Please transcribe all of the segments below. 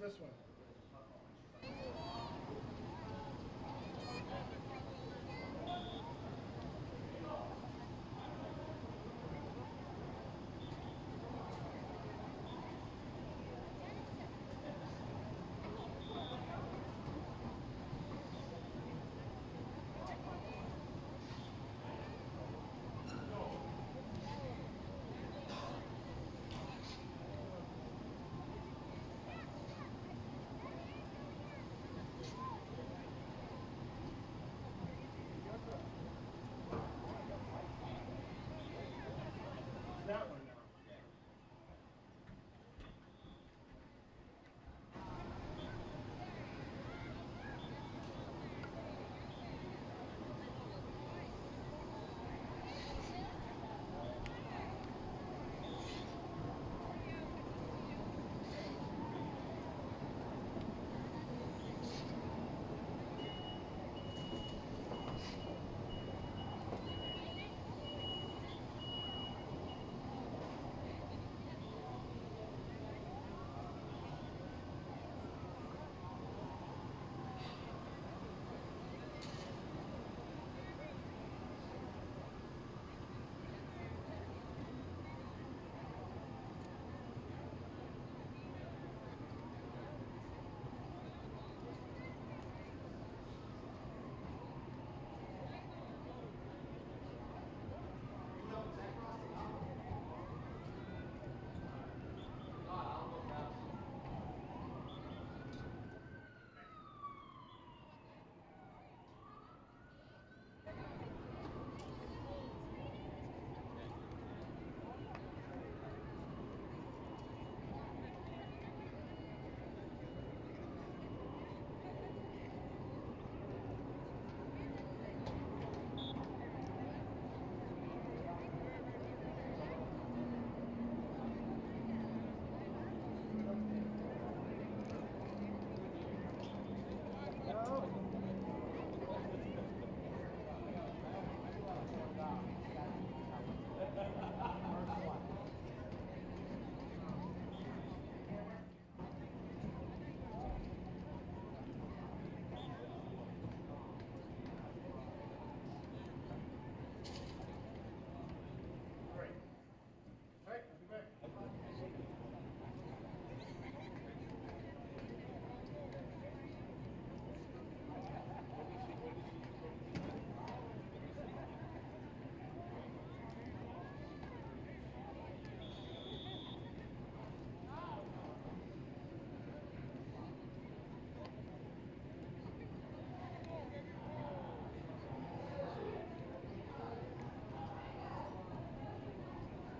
Watch this one. That one now.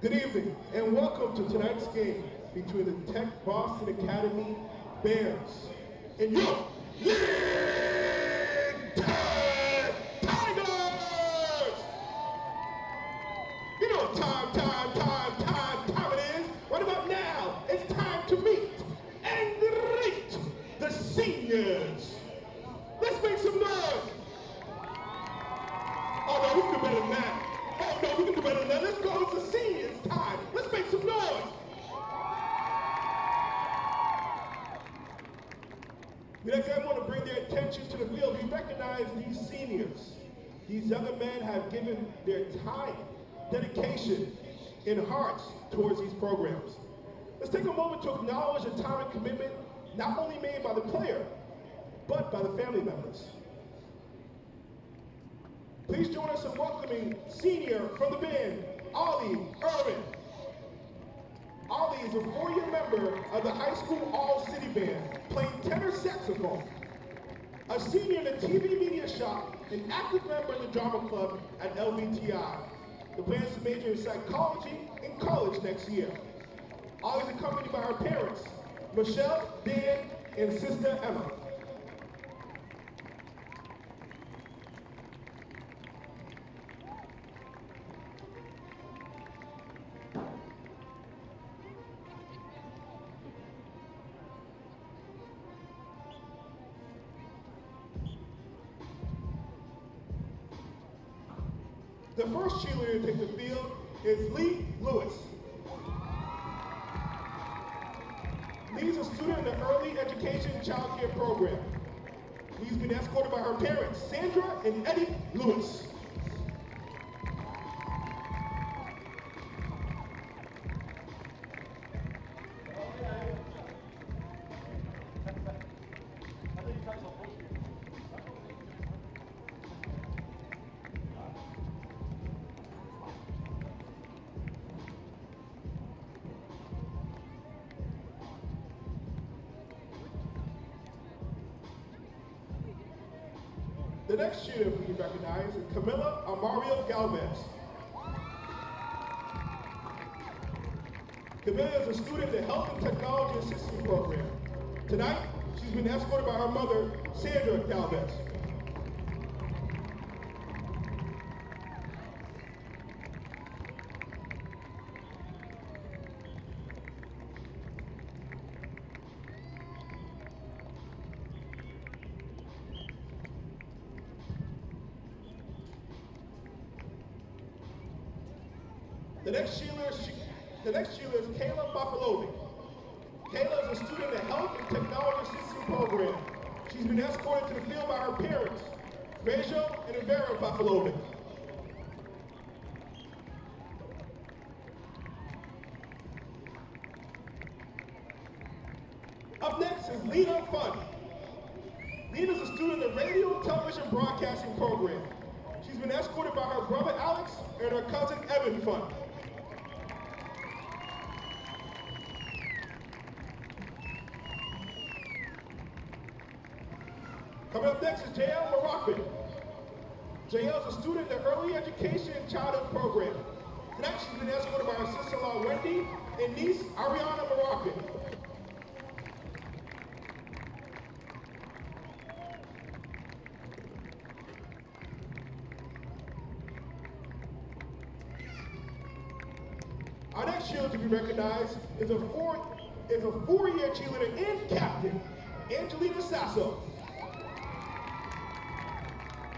Good evening, and welcome to tonight's game between the Tech Boston Academy Bears and your League Tigers! You know what time it is. What about now? It's time to meet and greet the seniors. Let's make some noise. Oh no, we can do better than that. Oh no, we can do better than that. Let's go, it's the seniors' time. Let's make some noise. We'd like everyone to bring their attention to the field. We recognize these seniors. These younger men have given their time, dedication, and hearts towards these programs. Let's take a moment to acknowledge the time and commitment not only made by the player, but by the family members. Please join us in welcoming senior from the band, Ollie Irvin. Ollie is a 4-year member of the high school all-city band, playing tenor saxophone. A senior in the TV media shop, an active member in the drama club at LVTI. The plans to major in psychology in college next year. Ollie's accompanied by her parents, Michelle, Dan, and sister Emma. The first cheerleader to take the field is Lee Lewis. Lee's a a student in the Early Education Child Care Program. She's been escorted by her parents, Sandra and Eddie Lewis. The next shooter we recognize is Camila Amario Galvez. Camila is a student in the Health and Technology Assistance Program. Tonight, she's been escorted by her mother, Sandra Galvez. The next shooter is Kayla Bafalovic. Kayla is a student in the Health and Technology Assistance Program. She's been escorted to the field by her parents, Rachel and Vera Bafalovic. Up next is Lena Fun. Lena is a student in the Radio and Television Broadcasting Program. She's been escorted by her brother Alex and her cousin Evan Fun. Coming up next is JL Moroccan. JL is a student in the Early Education and Childhood Program. Tonight she's been escorted by her sister-in-law Wendy and niece Ariana Moroccan. Our next cheerleader to be recognized is a four-year cheerleader and captain, Angelina Sasso.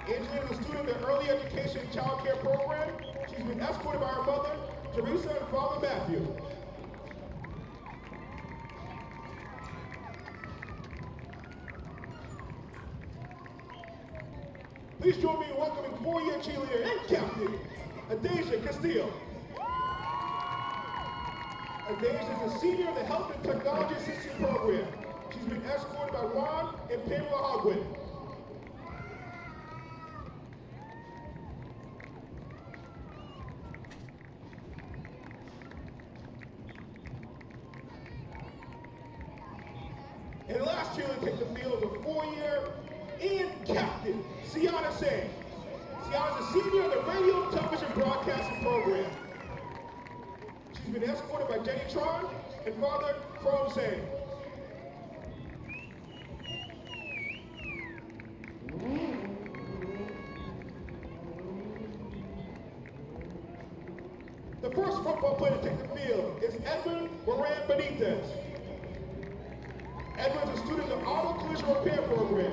Angelina is a student in the Early Education and Child Care Program. She's been escorted by her mother, Teresa, and father, Matthew. Please join me in welcoming four-year cheerleader and captain, Adasia Castillo. Adasia is a senior in the Health and Technology Assistance Program. She's been escorted by Juan and Pamela Hogwin. And the last cheerleader to take the field is a four-year and captain, Sienna Singh. Sienna is a senior in the Radio and Television Broadcasting Program. She's been escorted by Jenny Tron and father, From Singh. The first football player to take the field is Edwin Moran Benitez. Edwin is a student in the Auto Collision Repair Program.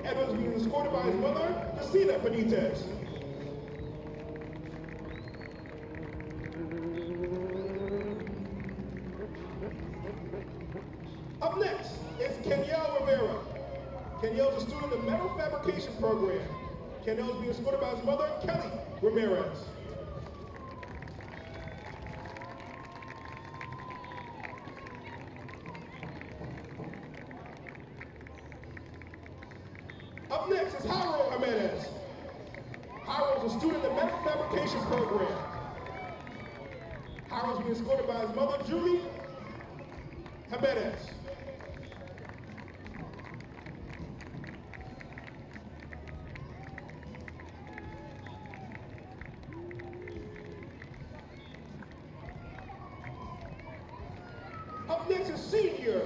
Edwin is being escorted by his mother, Christina Benitez. Up next is Kenyelle Rivera. Kenyelle is a student in the Metal Fabrication Program. Kenyelle is being escorted by his mother, Kelly Ramirez. Up next is Jairo Jimenez. Jairo is a student in the Metal Fabrication Program. Jairo is being escorted by his mother, Julie Jimenez. Up next is senior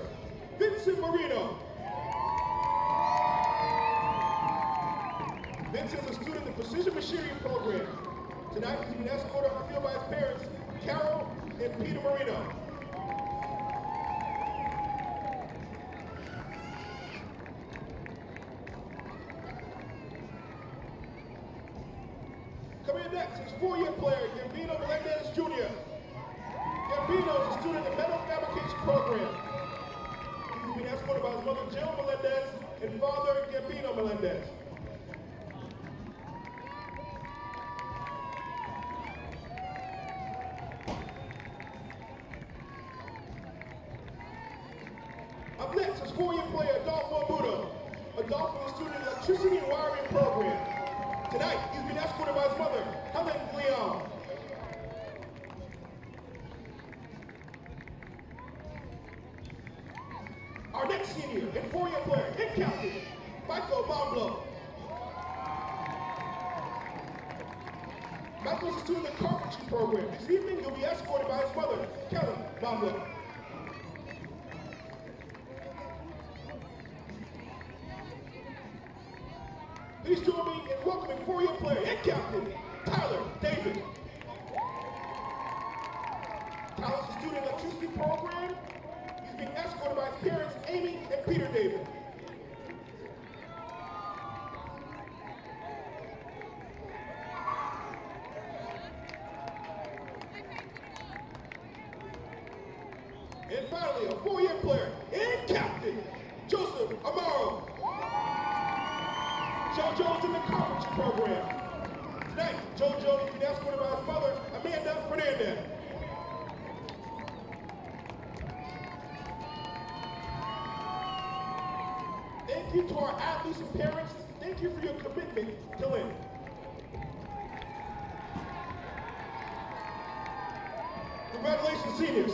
Vincent Marino. Vincent is a student in the Precision Machinery Program. Tonight he's been escorted on the field by his parents, Carol and Peter Marino. Coming in next is four-year player Gambino Melendez Jr. Gambino is a student in the Metal Fabrication Program. Mother Jill Melendez and Father Gambino Melendez. Up next is four-year player Adolfo Muto. Adolfo is a student in the electricity and wiring program. Tonight, he's been escorted by his mother, Helen Leon. Our next senior and four-year player and captain, Michael Bomblo. Michael's a student in the carpentry program. This evening, he'll be escorted by his mother, Kelly Bomblo. Please join me in welcoming four-year player and captain, Tyler David. Tyler's a student in the electricity program. He's being escorted by his parents, Amy and Peter David. And finally, a four-year player and captain, Joseph Amaro. JoJo's in the carpentry program. Tonight, JoJo is being escorted by his mother, Amanda Fernandez. Thank you to our athletes and parents. Thank you for your commitment to Lynn. Congratulations, seniors.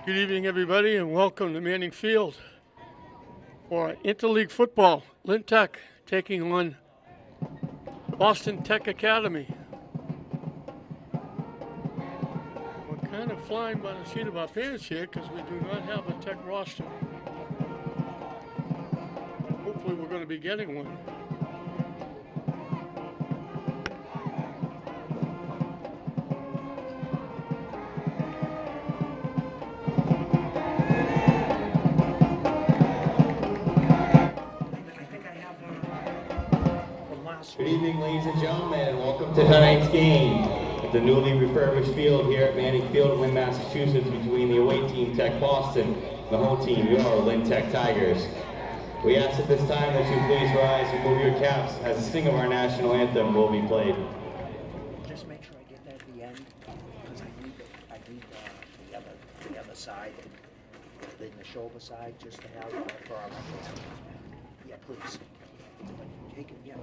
Good evening, everybody, and welcome to Manning Field for interleague football. Lynn Tech taking on Boston Tech Academy. We're kind of flying by the seat of our pants here because we do not have a Tech roster. Hopefully we're going to be getting one. Good evening, ladies and gentlemen, and welcome to tonight's game at the newly refurbished field here at Manning Field in Lynn, Massachusetts, between the away team Tech Boston and the home team, your Lynn Tech Tigers. We ask at this time that you please rise and move your caps as the sing of our national anthem will be played. Just make sure I get that at the end, because I need the other side, the shoulder side, just to have for our records. Yeah, please. Take it, yeah.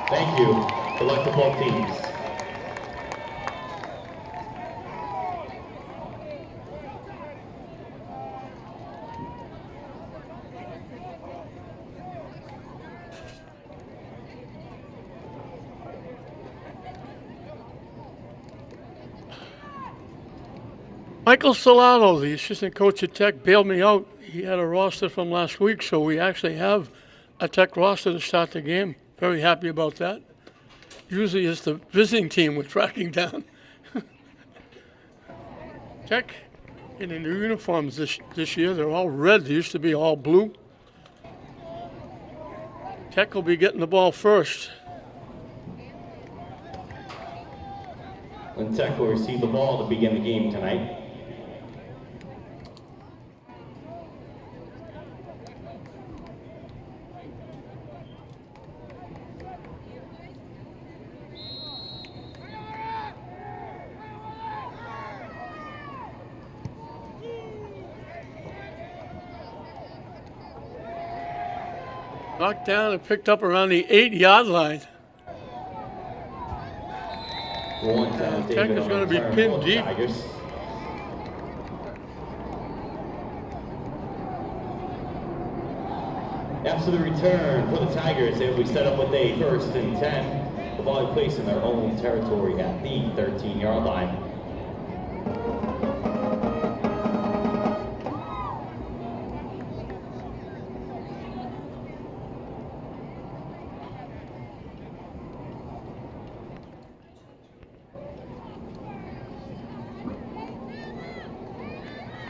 Thank you. Good luck to both teams. Michael Salato, the assistant coach at Tech, bailed me out. He had a roster from last week, so we actually have a Tech roster to start the game. Very happy about that. Usually it's the visiting team we're tracking down. Tech in the new uniforms this year, they're all red. They used to be all blue. Tech will be getting the ball first. Lynn Tech will receive the ball to begin the game tonight. Knocked down and picked up around the 8-yard line. Tech is going to be pinned deep. After the return for the Tigers, they will be set up with a 1st and 10. The ball placed in their own territory at the 13-yard line.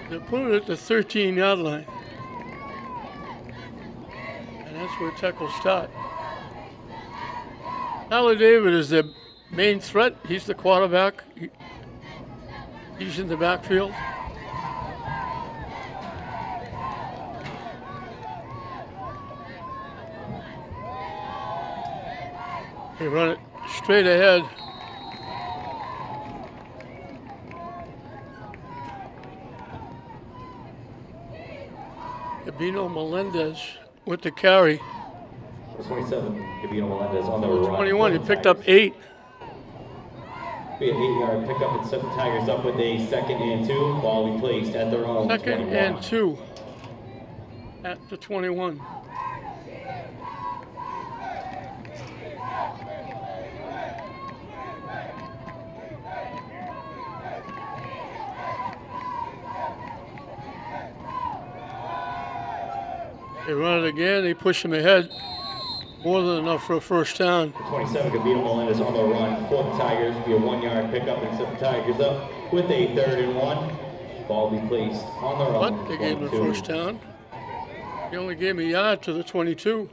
They put it at the 13-yard line. And that's where Tech will start. Tyler David is the main threat. He's the quarterback. He's in the backfield. They run it straight ahead. Gabino Melendez with the carry. 27, Gabino Melendez on the run. 21, he picked up 8. Be an 8-yard pickup and set the Tigers up with a 2nd and 2. Ball will be placed at their own 2nd 21. and 2 at the 21. They run it again, they push him ahead. More than enough for a first down. The 27 could beat Melendez on the run for the Tigers. Be a 1-yard pickup and set the Tigers up with a 3rd and 1. Ball will be placed on the run. But they gave him a first down. He only gave him a yard to the 22.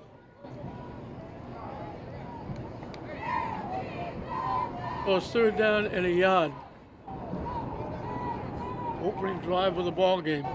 Well, it's 3rd down and a yard. Opening drive of the ball game.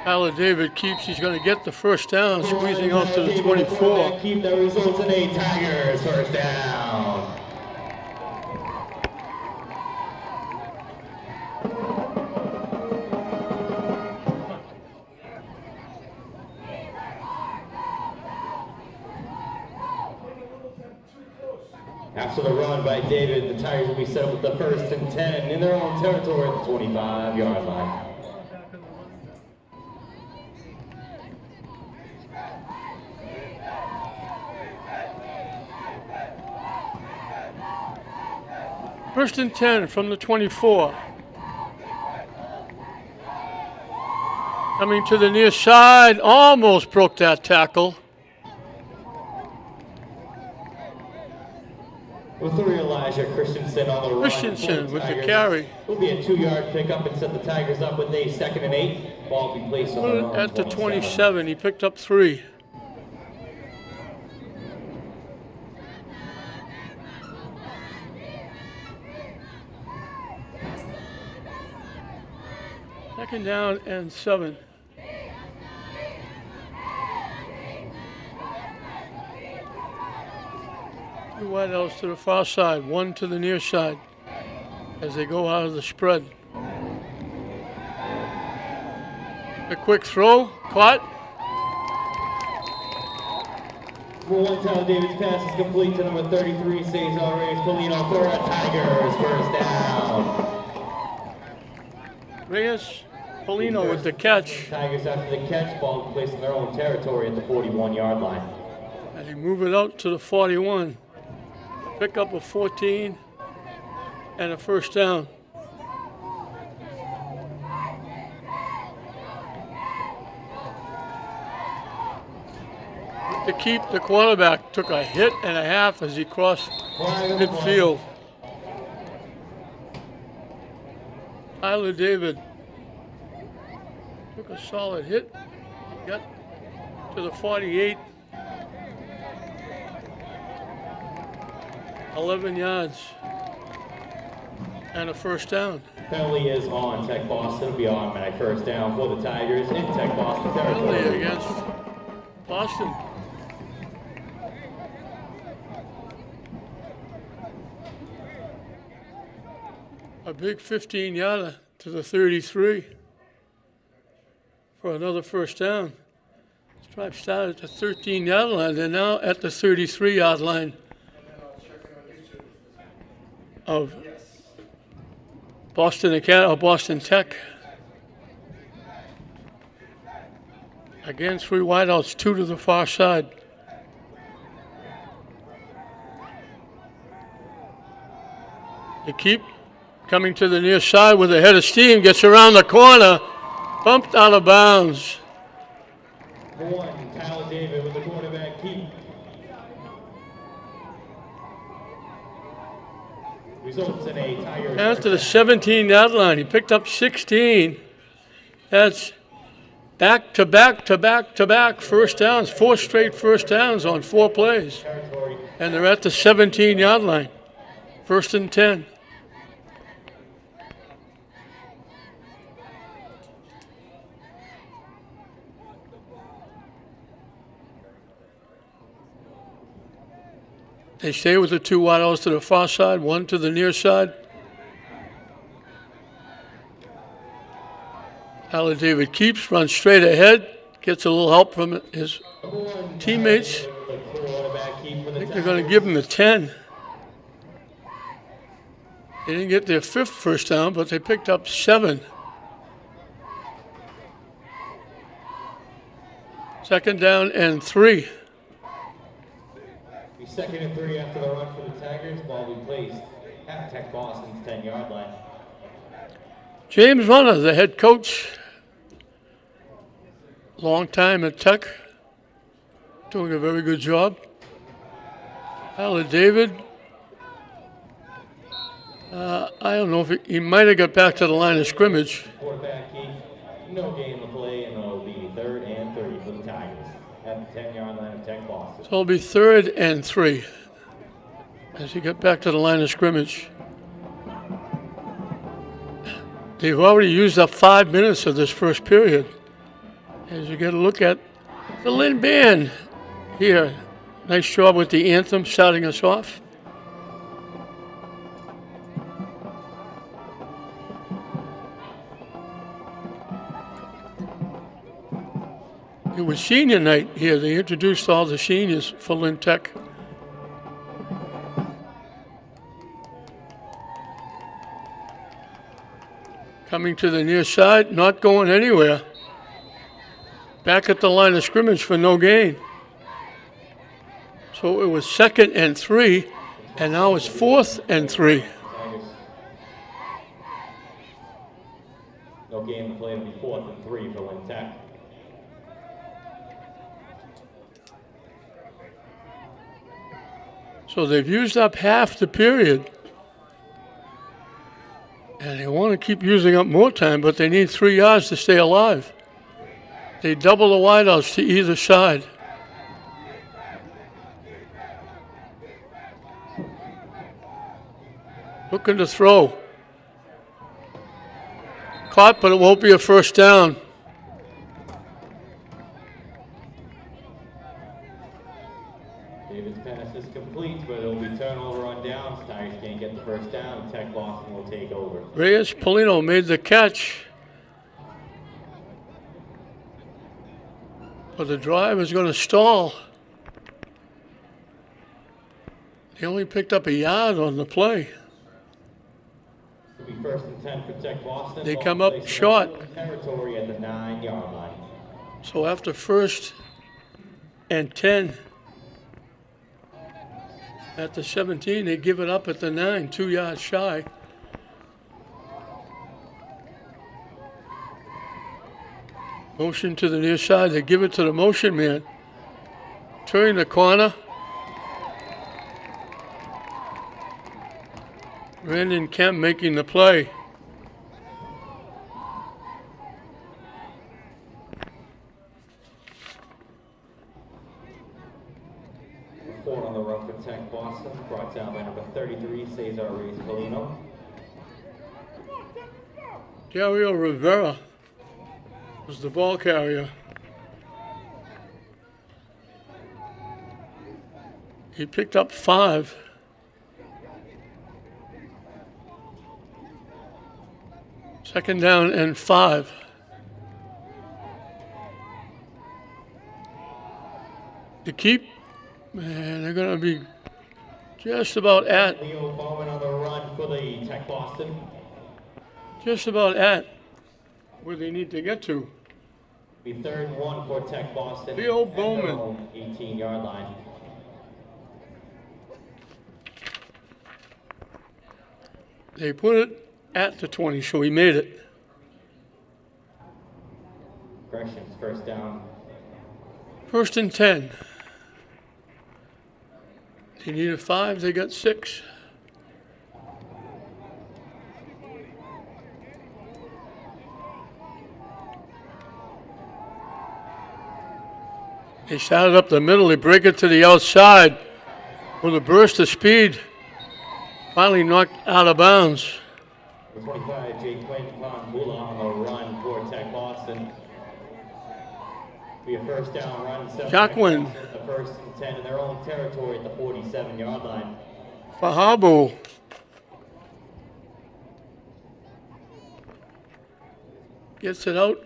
Tyler David keeps, he's going to get the first down, squeezing out to the 24. Keep the results in a Tigers first down. After the run by David, the Tigers will be set up with the 1st and 10 in their own territory at the 25-yard line. First and 10 from the 24. Coming to the near side, almost broke that tackle. With Elijah Christensen on the run. Christensen with the carry. Will be a 2-yard pickup and set the Tigers up with a 2nd and 8. Ball will be placed on the run. At the 27, he picked up 3. Second down and 7. Two wideouts to the far side, one to the near side as they go out of the spread. A quick throw, caught. For one, Tyler David's pass is complete to number 33, saves already. Polino for a Tigers first down. Reyes Polino with the catch. Tigers after the catch, ball placed in their own territory at the 41-yard line. And he move it out to the 41. Pick up a 14 and a first down. To keep, the quarterback took a hit and a half as he crossed midfield. Tyler David took a solid hit, got to the 48, 11 yards, and a first down. Penalty is on Tech Boston. It'll be automatic first down for the Tigers in Tech Boston territory. Penalty against Boston. A big 15-yarder to the 33 for another first down. This drive started at the 13-yard line. They're now at the 33-yard line of Boston Academy, or Boston Tech. Again, 3 wideouts, 2 to the far side. They keep coming to the near side with a head of steam, gets around the corner, bumped out of bounds. One, Tyler David with the quarterback keep. Results in a Tigers. Down to the 17-yard line. He picked up 16. That's back to back to back to back first downs, 4 straight first downs on 4 plays. And they're at the 17-yard line. First and 10. They stay with the 2 wideouts to the far side, 1 to the near side. Tyler David keeps, runs straight ahead, gets a little help from his teammates. I think they're going to give him the 10. They didn't get their 5th first down, but they picked up 7. Second down and 3. Second and 3 after the run for the Tigers. Ball will be placed at Tech Boston's 10-yard line. James Runner, the head coach, long time at Tech, doing a very good job. Tyler David, I don't know if he might have got back to the line of scrimmage. Quarterback Keith, no gain to play, and it'll be 3rd and 30 for the Tigers at the 10-yard line of Tech Boston. So it'll be 3rd and 3 as he got back to the line of scrimmage. They've already used up 5 minutes of this first period. As you get a look at the Lynn Band here. Nice job with the anthem starting us off. It was senior night here. They introduced all the seniors for Lynn Tech. Coming to the near side, not going anywhere. Back at the line of scrimmage for no gain. So it was 2nd and 3, and now it's 4th and 3. No gain to play, it'll be 4th and 3 for Lynn Tech. So they've used up half the period. And they want to keep using up more time, but they need 3 yards to stay alive. They double the wideouts to either side. Looking to throw. Caught, but it won't be a first down. David's pass is complete, but it'll be turnover on downs. Tigers can't get the first down. Tech Boston will take over. Reyes Polino made the catch. But the drive is going to stall. He only picked up a yard on the play. It'll be 1st and 10 for Tech Boston. They Ball come up placed in short. Territory at the 9-yard line. So after 1st and 10 at the 17, they give it up at the 9, 2 yards shy. Motion to the near side. They give it to the motion man. Turn the corner. Brandon Kemp making the play. Four on the run for Tech Boston. Brought down by number 33, Cesar Reyes Polino. Dario Rivera was the ball carrier. He picked up 5. Second down and 5. To keep, and they're going to be just about at. Leo Bowman on the run for the Tech Boston. Just about at where they need to get to. Be 3rd and 1 for Tech Boston. Leo at Bowman. their own 18-yard line. They put it at the 20, so he made it. Gresham's first down. 1st and 10. They needed 5, they got 6. They started up the middle, they break it to the outside with a burst of speed. Finally knocked out of bounds. Number 25, Jay Quinn Von Bula on the run for Tech Boston. Be a first down run. Jacqueline. The first and 10 in their own territory at the 47-yard line. Fahabu. Gets it out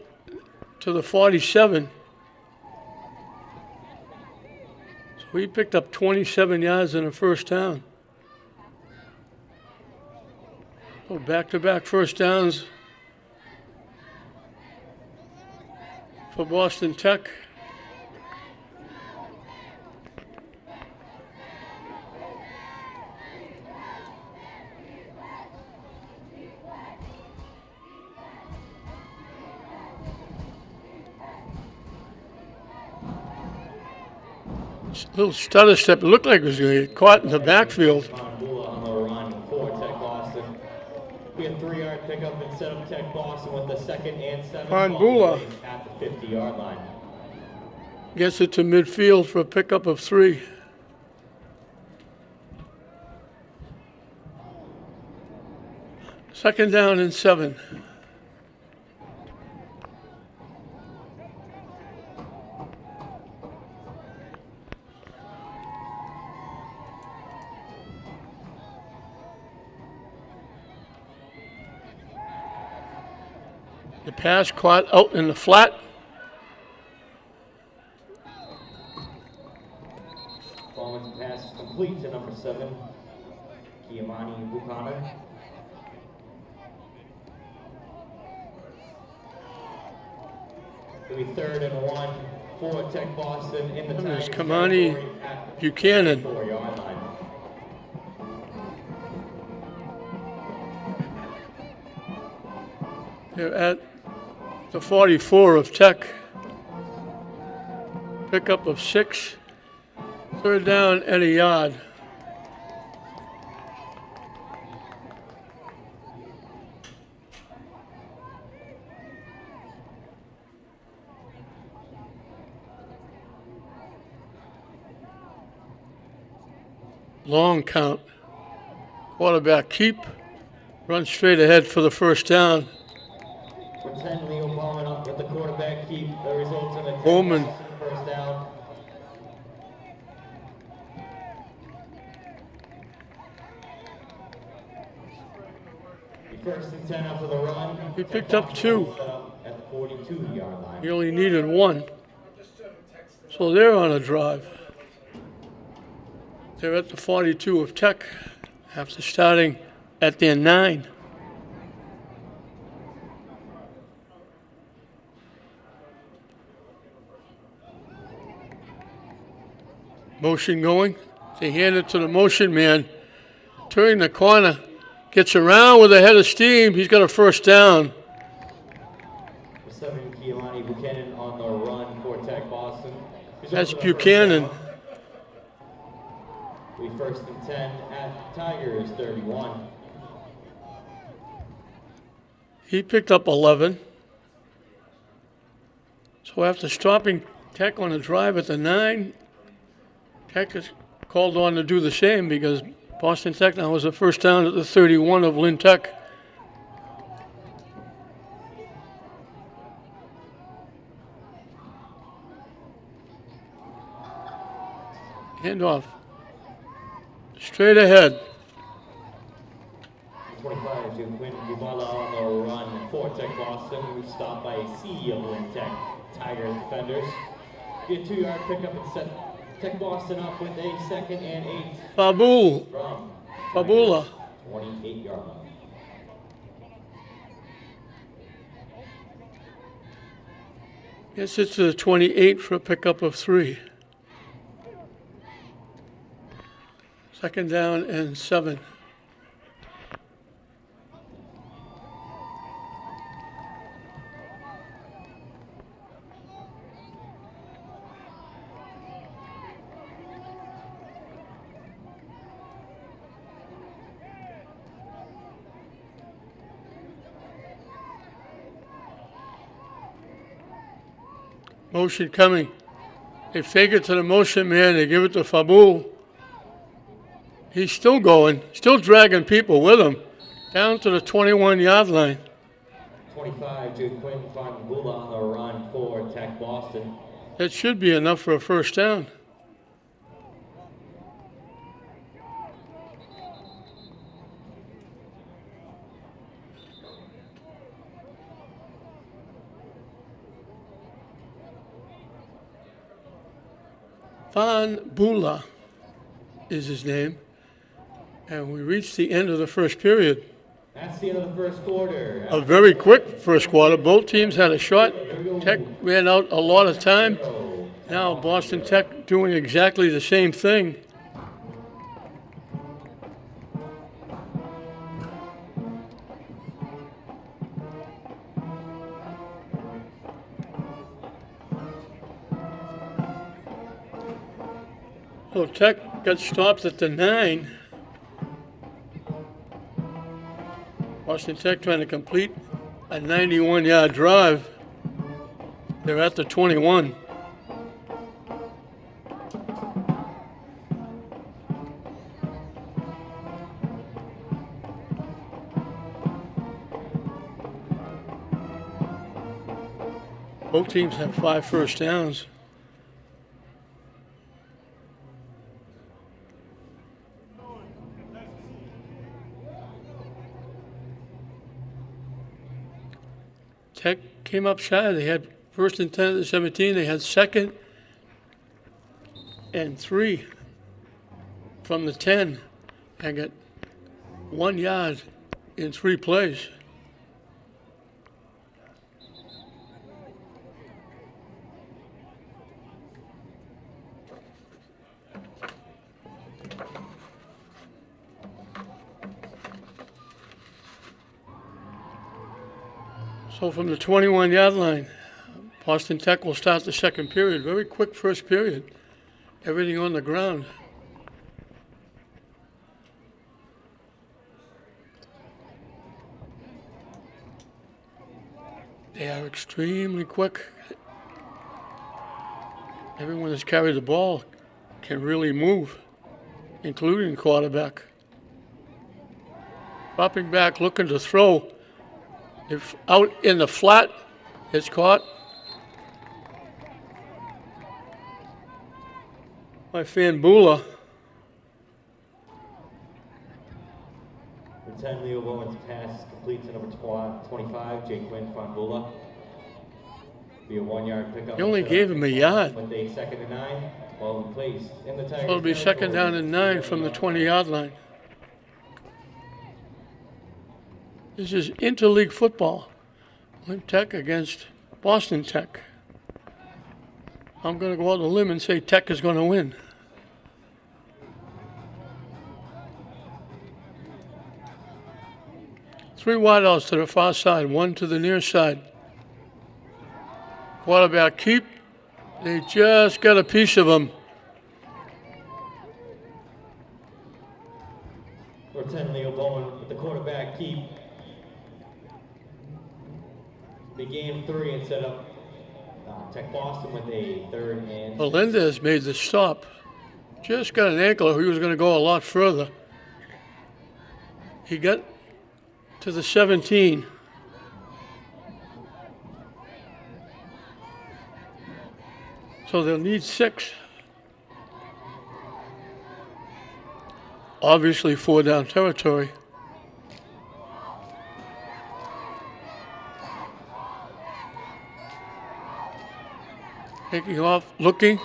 to the 47. So he picked up 27 yards in a first down. So back-to-back first downs for Boston Tech. Little stutter step. It looked like it was going to get caught in the backfield. On the run for Tech Boston. We had 3-yard pickup instead of Tech Boston with the 2nd and 7 Bula at the 50-yard line. gets it to midfield for a pickup of 3. Second down and 7. The pass caught out in the flat. Following pass is complete to number 7, Kiamani Buchanan. It'll be 3rd and 1 for Tech Boston in the There's Tigers' Kamani territory at Buchanan. the 4-yard line. They're at the 44 of Tech. Pickup of 6. 3rd down and a yard. Long count. Quarterback keep. Run straight ahead for the first down. With 10, Leo Bowman up with the quarterback keep. The results in the Bowman. first down. The 1st and 10 after the run. He picked up 2. At the 42-yard line. He only needed 1. So they're on a drive. They're at the 42 of Tech after starting at their 9. Motion going. They hand it to the motion man. Turning the corner. Gets around with a head of steam. He's got a first down. The 7, Kiamani Buchanan on the run for Tech Boston. That's Buchanan. We 1st and 10 at Tigers 31. He picked up 11. So after stopping Tech on a drive at the 9, Tech is called on to do the same because Boston Tech now has a first down at the 31 of Lynn Tech. Handoff. Straight ahead. 25 to Quinn Bubala on the run for Tech Boston. We stopped by a sea of Lynn Tech Tigers defenders. Get a 2-yard pickup and set Tech Boston up with a 2nd and 8 Fabula. from Fabula. 28-yard line. Gets it to the 28 for a pickup of 3. Second down and 7. Motion coming. They fake it to the motion man. They give it to Fabul. He's still going, still dragging people with him down to the 21-yard line. 25 to Quinn Bubala on the run for Tech Boston. That should be enough for a first down. Van Bula is his name. And we reached the end of the first period. That's the end of the first quarter. A very quick first quarter. Both teams had a shot. Tech ran out a lot of time. Now Boston Tech doing exactly the same thing. So Tech got stopped at the 9. Boston Tech trying to complete a 91-yard drive. They're at the 21. Both teams have 5 first downs. Tech came up shy. They had first and 10 at the 17. They had 2nd and 3 from the 10 and got 1 yard in 3 plays. So from the 21-yard line, Boston Tech will start the second period. Very quick first period. Everything on the ground. They are extremely quick. Everyone that's carried the ball can really move, including the quarterback. Dropping back, looking to throw. If out in the flat, it's caught by Fanbula. The 10 Leo Bowman's pass complete to number 25, Jake Quinn Fanbula. Be a 1-yard pickup. He only gave him a yard. With a 2nd and 9, well placed in the Tigers. So it'll be 2nd down and 9 from the 20-yard line. This is interleague football. Lynn Tech against Boston Tech. I'm going to go out on a limb and say Tech is going to win. Three wideouts to the far side, 1 to the near side. Quarterback keep. They just got a piece of him. For 10 Leo Bowman with the quarterback keep. They gained 3 and set up Tech Boston with a 3rd and... Melendez made the stop. Just got an ankle. He was going to go a lot further. He got to the 17. So they'll need 6. Obviously 4 down territory. Taking off, looking,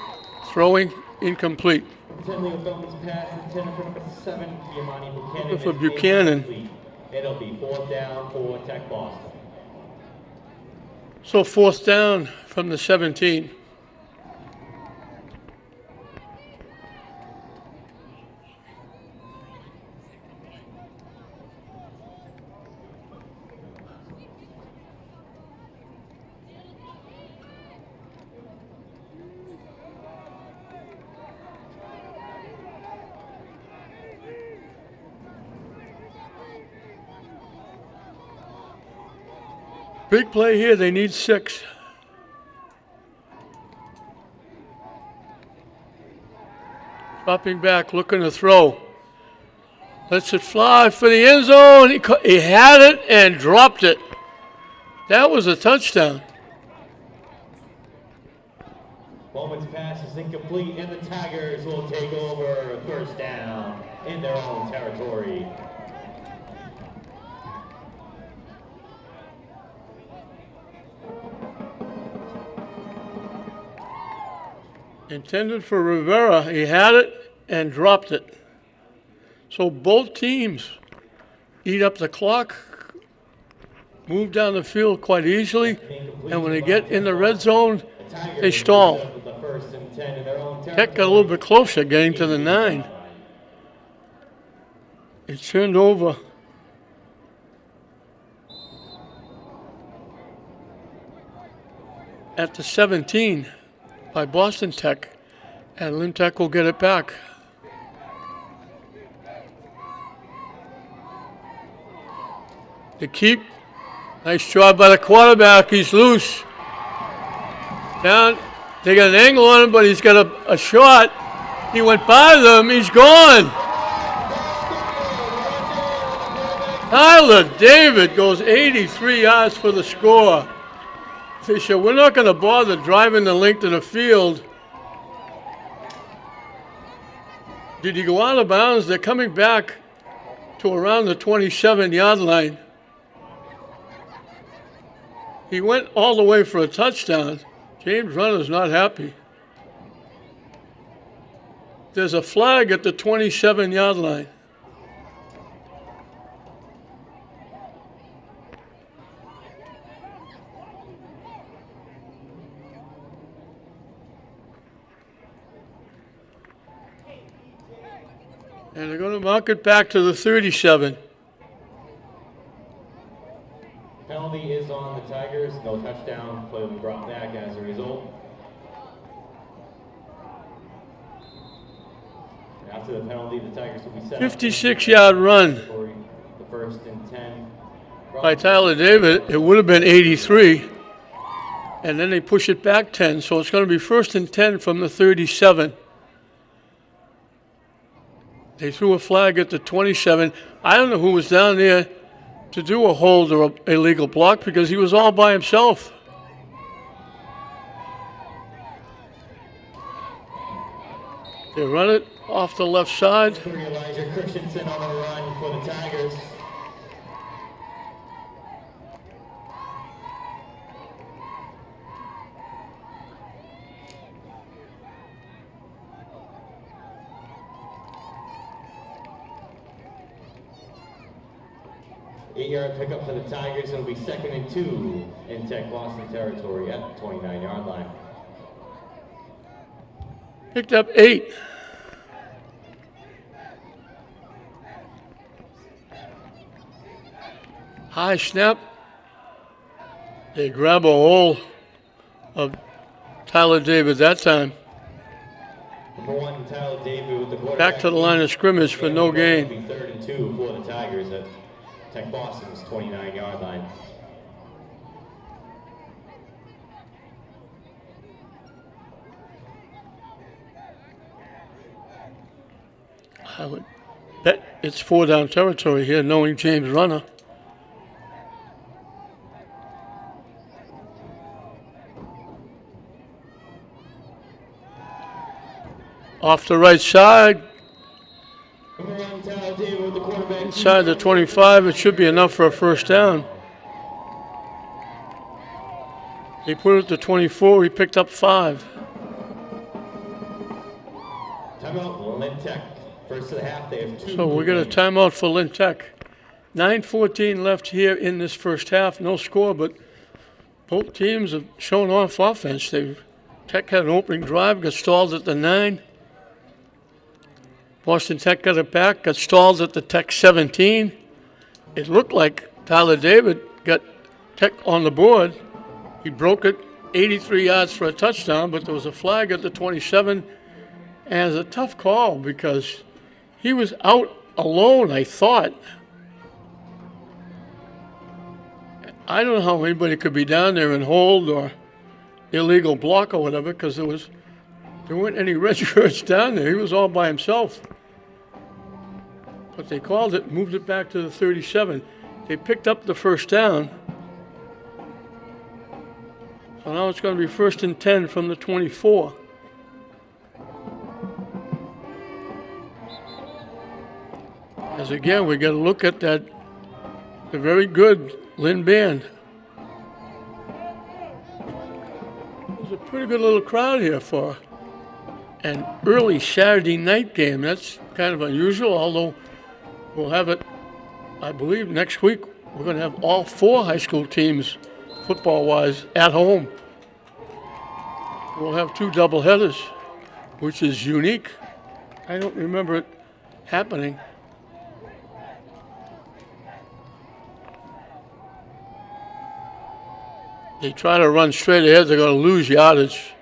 throwing, incomplete. Looking for Buchanan. It'll be 4th down for Tech Boston. So 4th down from the 17. Big play here, they need 6. Dropping back, looking to throw. Lets it fly for the end zone. He had it and dropped it. That was a touchdown. Bowman's pass is incomplete, and the Tigers will take over first down in their own territory. Intended for Rivera. He had it and dropped it. So both teams eat up the clock, move down the field quite easily, and when they get in the red zone, they stall. Tech got a little bit closer, getting to the 9. It turned over. At the 17 by Boston Tech, and Lynn Tech will get it back. The keep. Nice job by the quarterback. He's loose. Down. They got an angle on him, but he's got a shot. He went by them. He's gone. Tyler David goes 83 yards for the score. They said, we're not going to bother driving the length of the field. Did he go out of bounds? They're coming back to around the 27-yard line. He went all the way for a touchdown. James Runner's not happy. There's a flag at the 27-yard line. And they're going to mark it back to the 37. Penalty is on the Tigers. No touchdown. Play will be brought back as a result. After the penalty, the Tigers will be set 56-yard run for the 1st and 10. by Tyler David. It would have been 83. And then they push it back 10. So it's going to be 1st and 10 from the 37. They threw a flag at the 27. I don't know who was down there to do a hold or a illegal block because he was all by himself. They run it off the left side. Elijah Christensen on the run for the Tigers. Eight-yard pickup for the Tigers. It'll be 2nd and 2 in Tech Boston territory at the 29-yard line. Picked up 8. High snap. They grab a hold of Tyler David that time. Number 1, Tyler David with the quarterback. Back to the line of scrimmage for no gain. It'll be 3rd and 2 for the Tigers at Tech Boston's 29-yard line. I would bet it's 4-down territory here, knowing James Runner. Off the right side. Inside the 25, it should be enough for a first down. He put it to 24, he picked up 5. Timeout, Lynn Tech. First of the half, they have 2. So we got a timeout for Lynn Tech. 9:14 left here in this first half. No score, but both teams have shown off offense. Tech had an opening drive, got stalled at the 9. Boston Tech got it back, got stalled at the Tech 17. It looked like Tyler David got Tech on the board. He broke it 83 yards for a touchdown, but there was a flag at the 27. And it's a tough call because he was out alone, I thought. I don't know how anybody could be down there and hold or illegal block or whatever because there weren't any red shirts down there. He was all by himself. But they called it, moved it back to the 37. They picked up the first down. So now it's going to be 1st and 10 from the 24. Because again, we got to look at that, the very good Lynn Band. There's a pretty good little crowd here for an early Saturday night game. That's kind of unusual, although we'll have it, I believe, next week. We're going to have all 4 high school teams, football-wise, at home. We'll have 2 doubleheaders, which is unique. I don't remember it happening. They try to run straight ahead, they're going to lose yardage.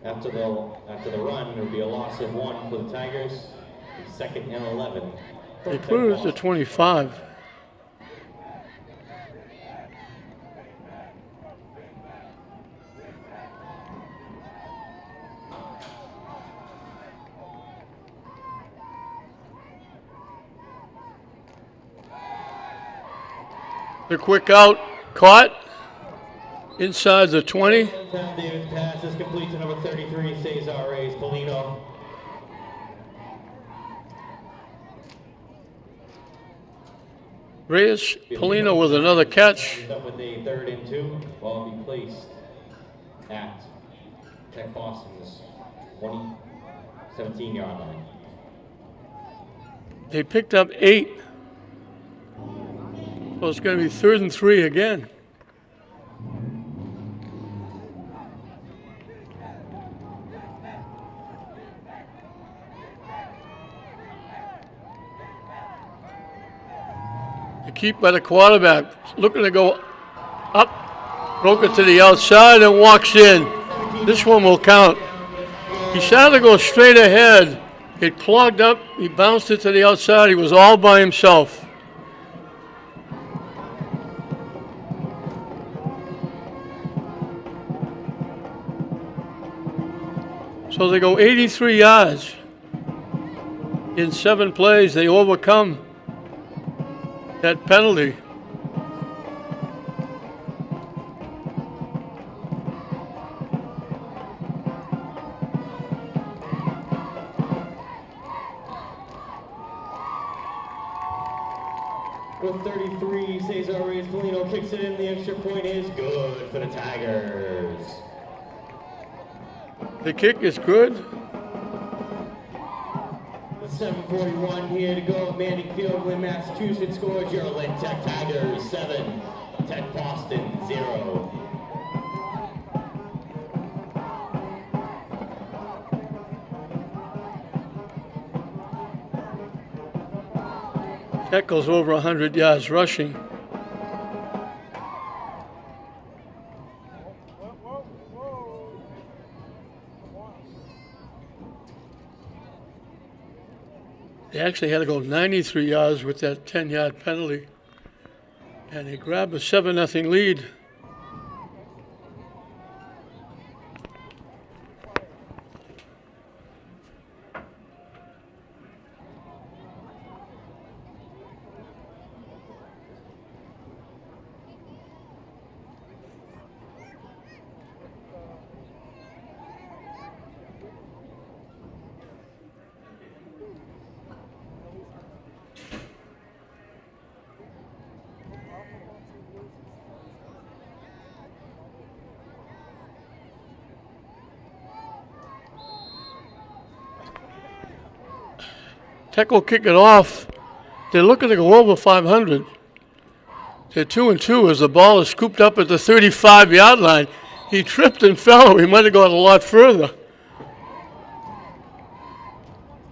After the run, there'll be a loss of 1 for the Tigers. 2nd and 11. They put it at the 25. The quick out, caught inside the 20. David's pass is complete to number 33, Cesar Reyes Polino. Reyes Polino with another catch. Up with a 3rd and 2. Ball will be placed at Tech Boston's 17-yard line. They picked up 8. So it's going to be 3rd and 3 again. The keep by the quarterback, looking to go up, broke it to the outside and walks in. This one will count. He started to go straight ahead. It clogged up, he bounced it to the outside, he was all by himself. So they go 83 yards. In 7 plays, they overcome that penalty. With 33, Cesar Reyes Polino kicks it in. The extra point is good for the Tigers. The kick is good. 7:41 here to go at Manning Field when Massachusetts scores. Your Lynn Tech Tigers 7, Tech Boston 0. Tech goes over 100 yards rushing. They actually had to go 93 yards with that 10-yard penalty. And they grabbed a 7-0 lead. Tech will kick it off. They're looking to go over 500. They're 2-2 as the ball is scooped up at the 35-yard line. He tripped and fell. He might have gone a lot further.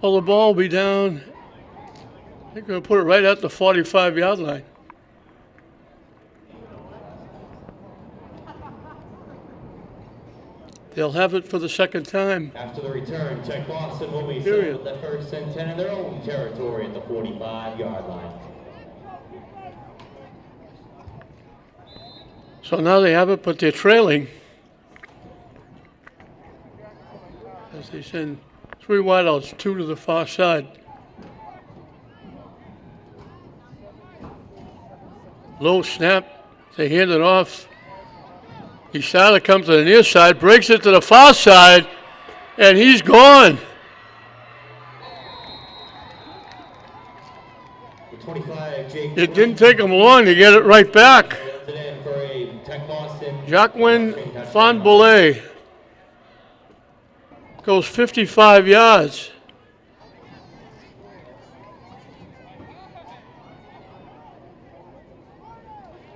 Well, the ball will be down. They're going to put it right at the 45-yard line. They'll have it for the second time. After the return, Tech Boston will be set with the 1st and 10 in their own territory at the 45-yard line. So now they have it, but they're trailing. As they send 3 wideouts, 2 to the far side. Low snap. They hand it off. He started to come to the near side, breaks it to the far side, and he's gone. The 25, Jake. It didn't take him long to get it right back. Runs it in for a Tech Boston. Jacqueline Fonboulet goes 55 yards.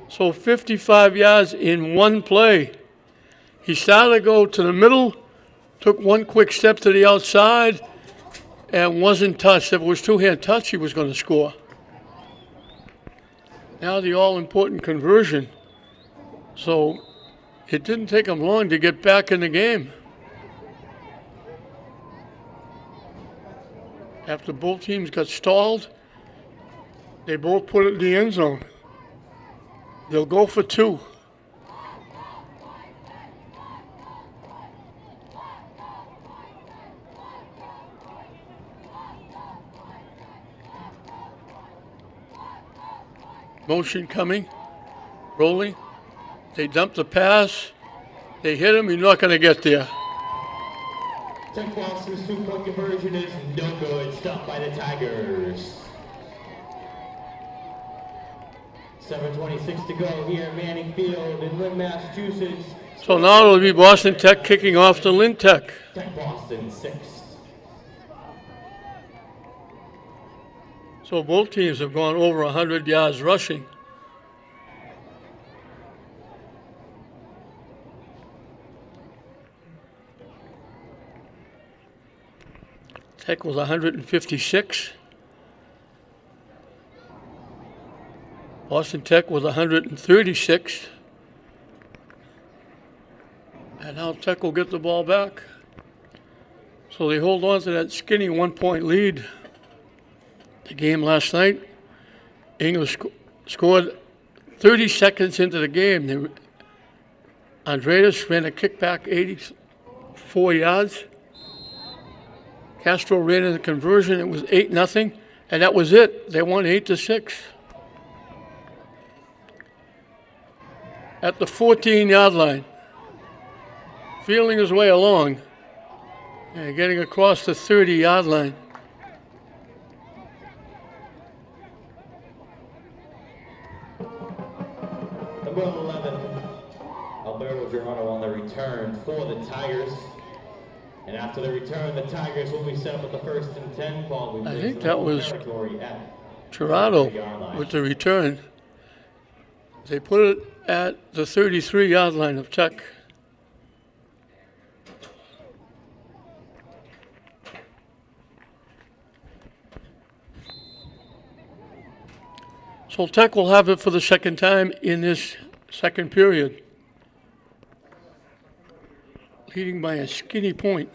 So 55 yards in one play. He started to go to the middle, took one quick step to the outside, and wasn't touched. If it was two-hand touch, he was going to score. Now the all-important conversion. So it didn't take him long to get back in the game. After both teams got stalled, they both put it in the end zone. They'll go for two. Motion coming, rolling. They dump the pass. They hit him. He's not going to get there. Tech Boston's two-point conversion is no good. Stopped by the Tigers. 7:26 to go here at Manning Field in Lynn, Massachusetts. So now it'll be Boston Tech kicking off to Lynn Tech. Tech Boston 6. So both teams have gone over 100 yards rushing. Tech was 156. Boston Tech was 136. And now Tech will get the ball back. So they hold on to that skinny 1-point lead. The game last night, English scored 30 seconds into the game. Andreas ran a kickback 84 yards. Castro ran in the conversion. It was 8-0, and that was it. They won 8-6. At the 14-yard line, feeling his way along, and getting across the 30-yard line. Number 11, Alberto Germano on the return for the Tigers. And after the return, the Tigers will be set up at the 1st and 10 ball. I think that was Toronto with the return. They put it at the 33-yard line of Tech. So Tech will have it for the second time in this second period, leading by a skinny point.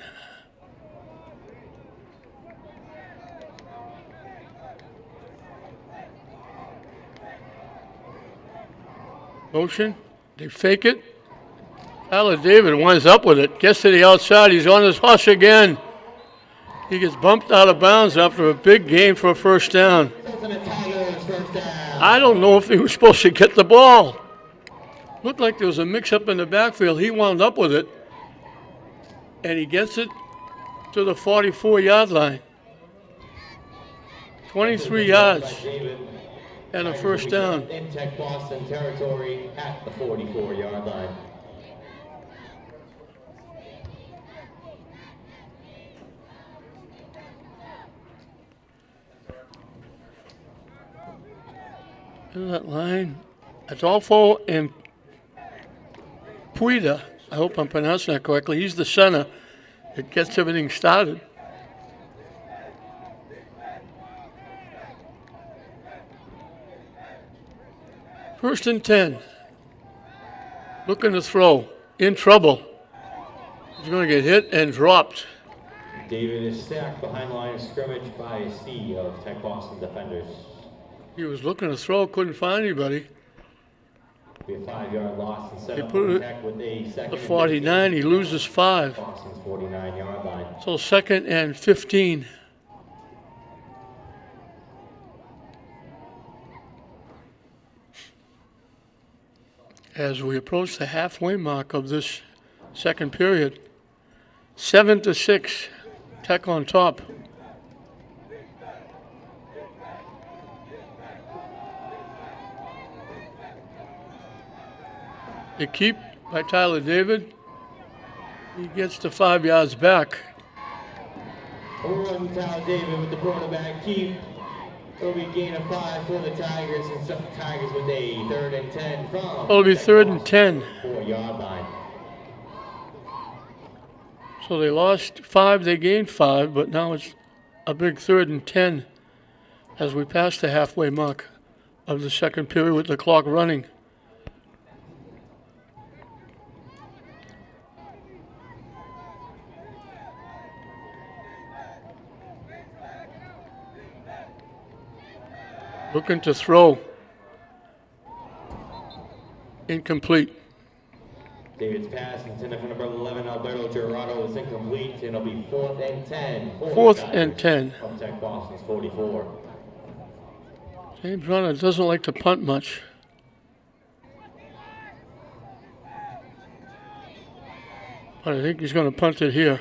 Motion, they fake it. Tyler David winds up with it, gets to the outside, he's on his horse again. He gets bumped out of bounds after a big gain for a first down. I don't know if he was supposed to get the ball. Looked like there was a mix-up in the backfield. He wound up with it, and he gets it to the 44-yard line. 23 yards and a first down. In Tech Boston territory at the 44-yard line. In that line, Adolfo and Puida, I hope I'm pronouncing that correctly, he's the center that gets everything started. First and 10. Looking to throw. In trouble. He's going to get hit and dropped. David is stacked behind the line of scrimmage by a sea of Tech Boston defenders. He was looking to throw, couldn't find anybody. Be a 5-yard loss and set They up put it Tech with a second. The 49, he loses 5. Boston's 49-yard line. So second and 15. as we approach the halfway mark of this second period. 7-6, Tech on top. The keep by Tyler David. He gets to 5 yards back. Overrun Tyler David with the quarterback keep. It'll be gain of 5 for the Tigers, and some Tigers with a 3rd and 10 from. It'll be 3rd and 10. 4-yard line. So they lost 5, they gained 5, but now it's a big 3rd and 10 as we pass the halfway mark of the second period with the clock running. Looking to throw. Incomplete. David's pass intended for number 11, Alberto Gerardo, is incomplete, and it'll be 4th and 10. 4th and 10. From Tech Boston's 44. James Runner doesn't like to punt much. But I think he's going to punt it here.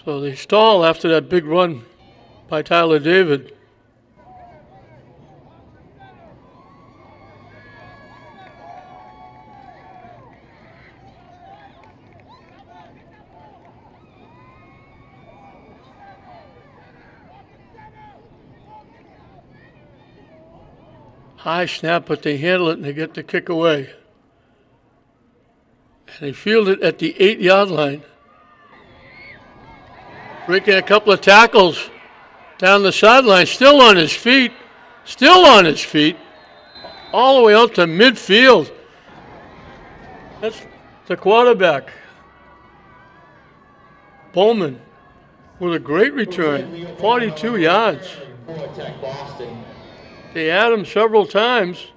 So they stall after that big run by Tyler David. High snap, but they handle it and they get the kick away. And they field it at the 8-yard line. Breaking a couple of tackles down the sideline, still on his feet, all the way out to midfield. That's the quarterback, Bowman, with a great return, 42 yards. They had him several times.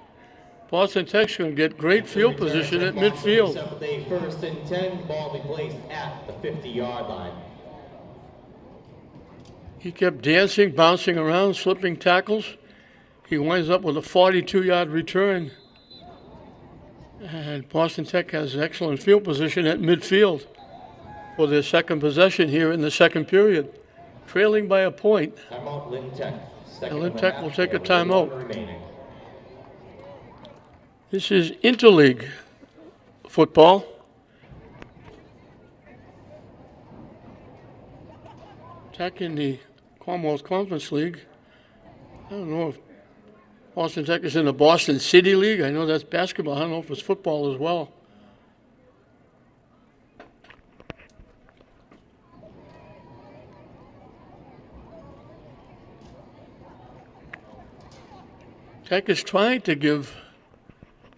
Boston Tech's going to get great field position at midfield. 1st and 10, ball be placed at the 50-yard line. He kept dancing, bouncing around, slipping tackles. He winds up with a 42-yard return. And Boston Tech has excellent field position at midfield for their second possession here in the second period, trailing by a point. Timeout, Lynn Tech. Lynn Tech will take a timeout. This is interleague football. Tech in the Commonwealth Conference League. I don't know if Boston Tech is in the Boston City League. I know that's basketball. I don't know if it's football as well. Tech is trying to give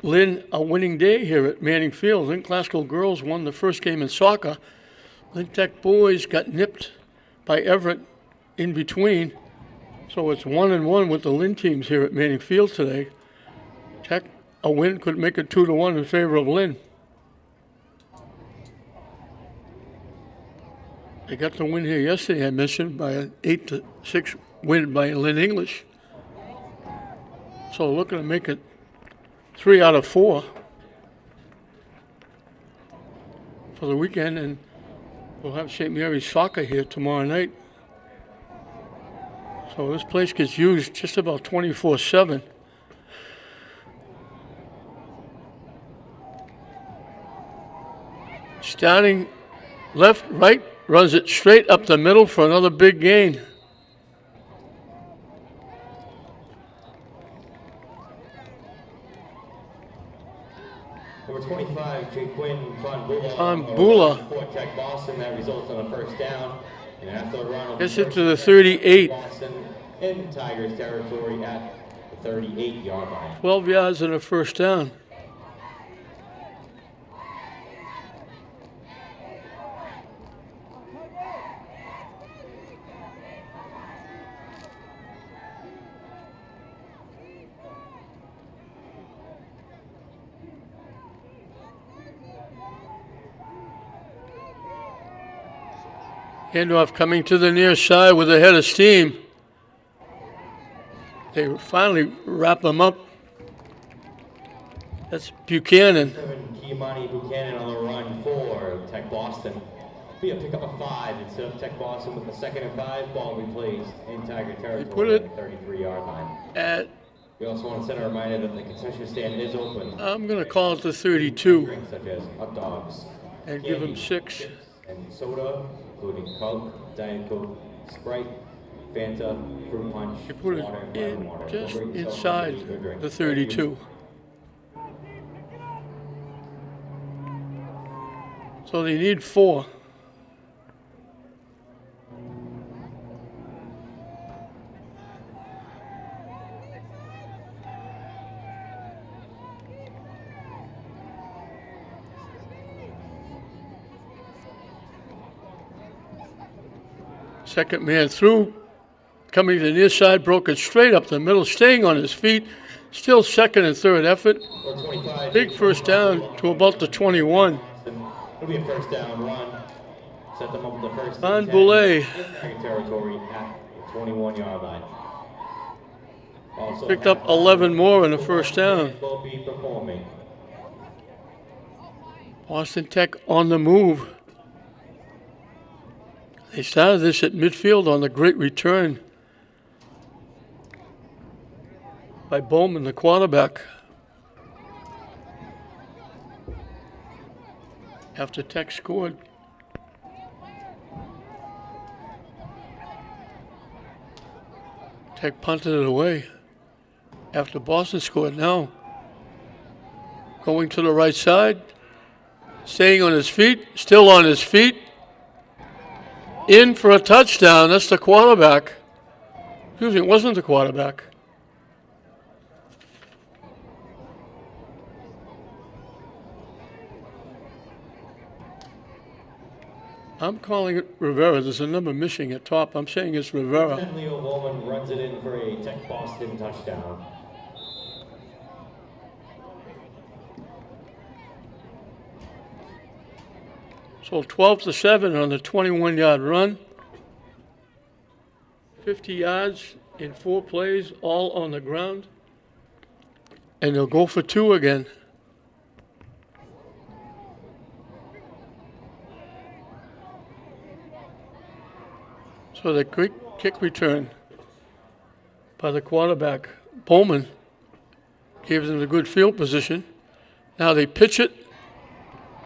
Lynn a winning day here at Manning Field. Lynn Classical girls won the first game in soccer. Lynn Tech boys got nipped by Everett in between. So it's 1-1 with the Lynn teams here at Manning Field today. Tech, a win could make it 2-1 in favor of Lynn. They got the win here yesterday, I mentioned, by an 8-6 win by Lynn English. So looking to make it 3 out of 4 for the weekend, and we'll have St. Mary's soccer here tomorrow night. So this place gets used just about 24/7. Starting left, right, runs it straight up the middle for another big gain. Number 25, Jaquin Von Bula. For Tech Boston, that results on a first down. And after the run, Gets it to the 38. Boston in Tigers territory at the 38-yard line. 12 yards and a first down. Handoff coming to the near side with a head of steam. They finally wrap them up. That's Buchanan. Kiamani Buchanan on the run for Tech Boston. Be a pickup of 5 instead of Tech Boston with the 2nd and 5. Ball replaced in Tiger territory put it at the 33-yard line. We also want to send a reminder that the concession stand is open. I'm going to call it the 32. Drinks such as hot dogs, and give them 6. And soda, including Coke, Diet Coke, Sprite, Fanta, fruit punch, You put water, it in water. just Don't bring yourself inside anything to drink. the 32. So they need 4. Second man through, coming to the near side, broke it straight up the middle, staying on his feet. Still second and third effort. Big first down to about the 21. It'll be a first down run. Set them up with the first Van Boulay. Territory at the 21-yard line. Also Picked up 11 more in the first down. Will be performing. Boston Tech on the move. They started this at midfield on the great return by Bowman, the quarterback. After Tech scored. Tech punted it away after Boston scored. Now going to the right side, staying on his feet, still on his feet. In for a touchdown. That's the quarterback. Excuse me, it wasn't the quarterback. I'm calling it Rivera. There's a number missing at top. I'm saying it's Rivera. And Leo Bowman runs it in for a Tech Boston touchdown. So 12-7 on the 21-yard run. 50 yards in 4 plays, all on the ground. And they'll go for 2 again. So the quick kick return by the quarterback, Bowman, gave them a good field position. Now they pitch it.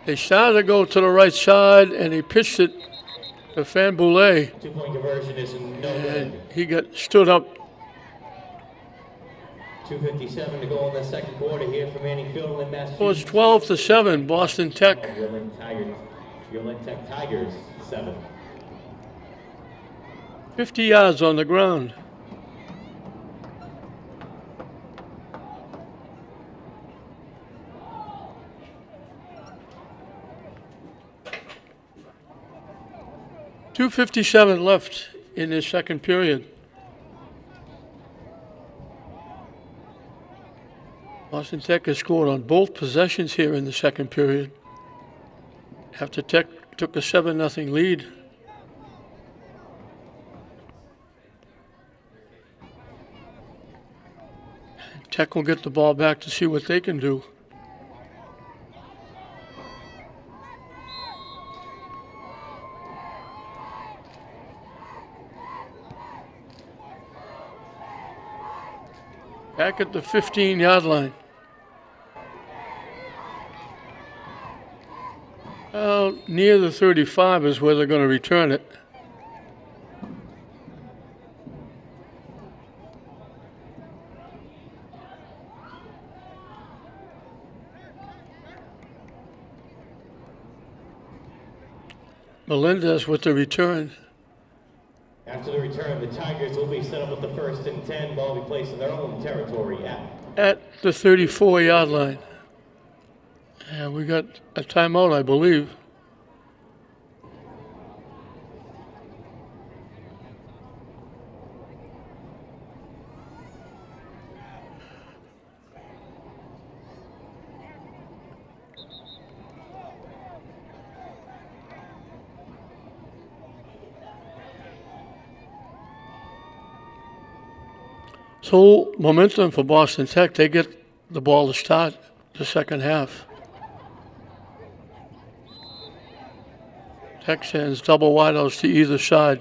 They started to go to the right side, and he pitched it to Van Boulay. 2-point conversion is no And good. he got stood up. 2:57 to go in the second quarter here from Manning Field in Massachusetts. So it's 12-7, Boston Tech. Berlin Tech Tigers 7. 50 yards on the ground. .257 left in this second period. Boston Tech has scored on both possessions here in the second period. After Tech took a 7-0 lead. Tech will get the ball back to see what they can do. Back at the 15-yard line. Well, near the 35 is where they're going to return it. Melendez with the return. After the return, the Tigers will be set up with the 1st and 10. Ball will be placed in their own territory at the 34-yard line. And we got a timeout, I believe. So momentum for Boston Tech. They get the ball to start the second half. Tech sends double wideouts to either side.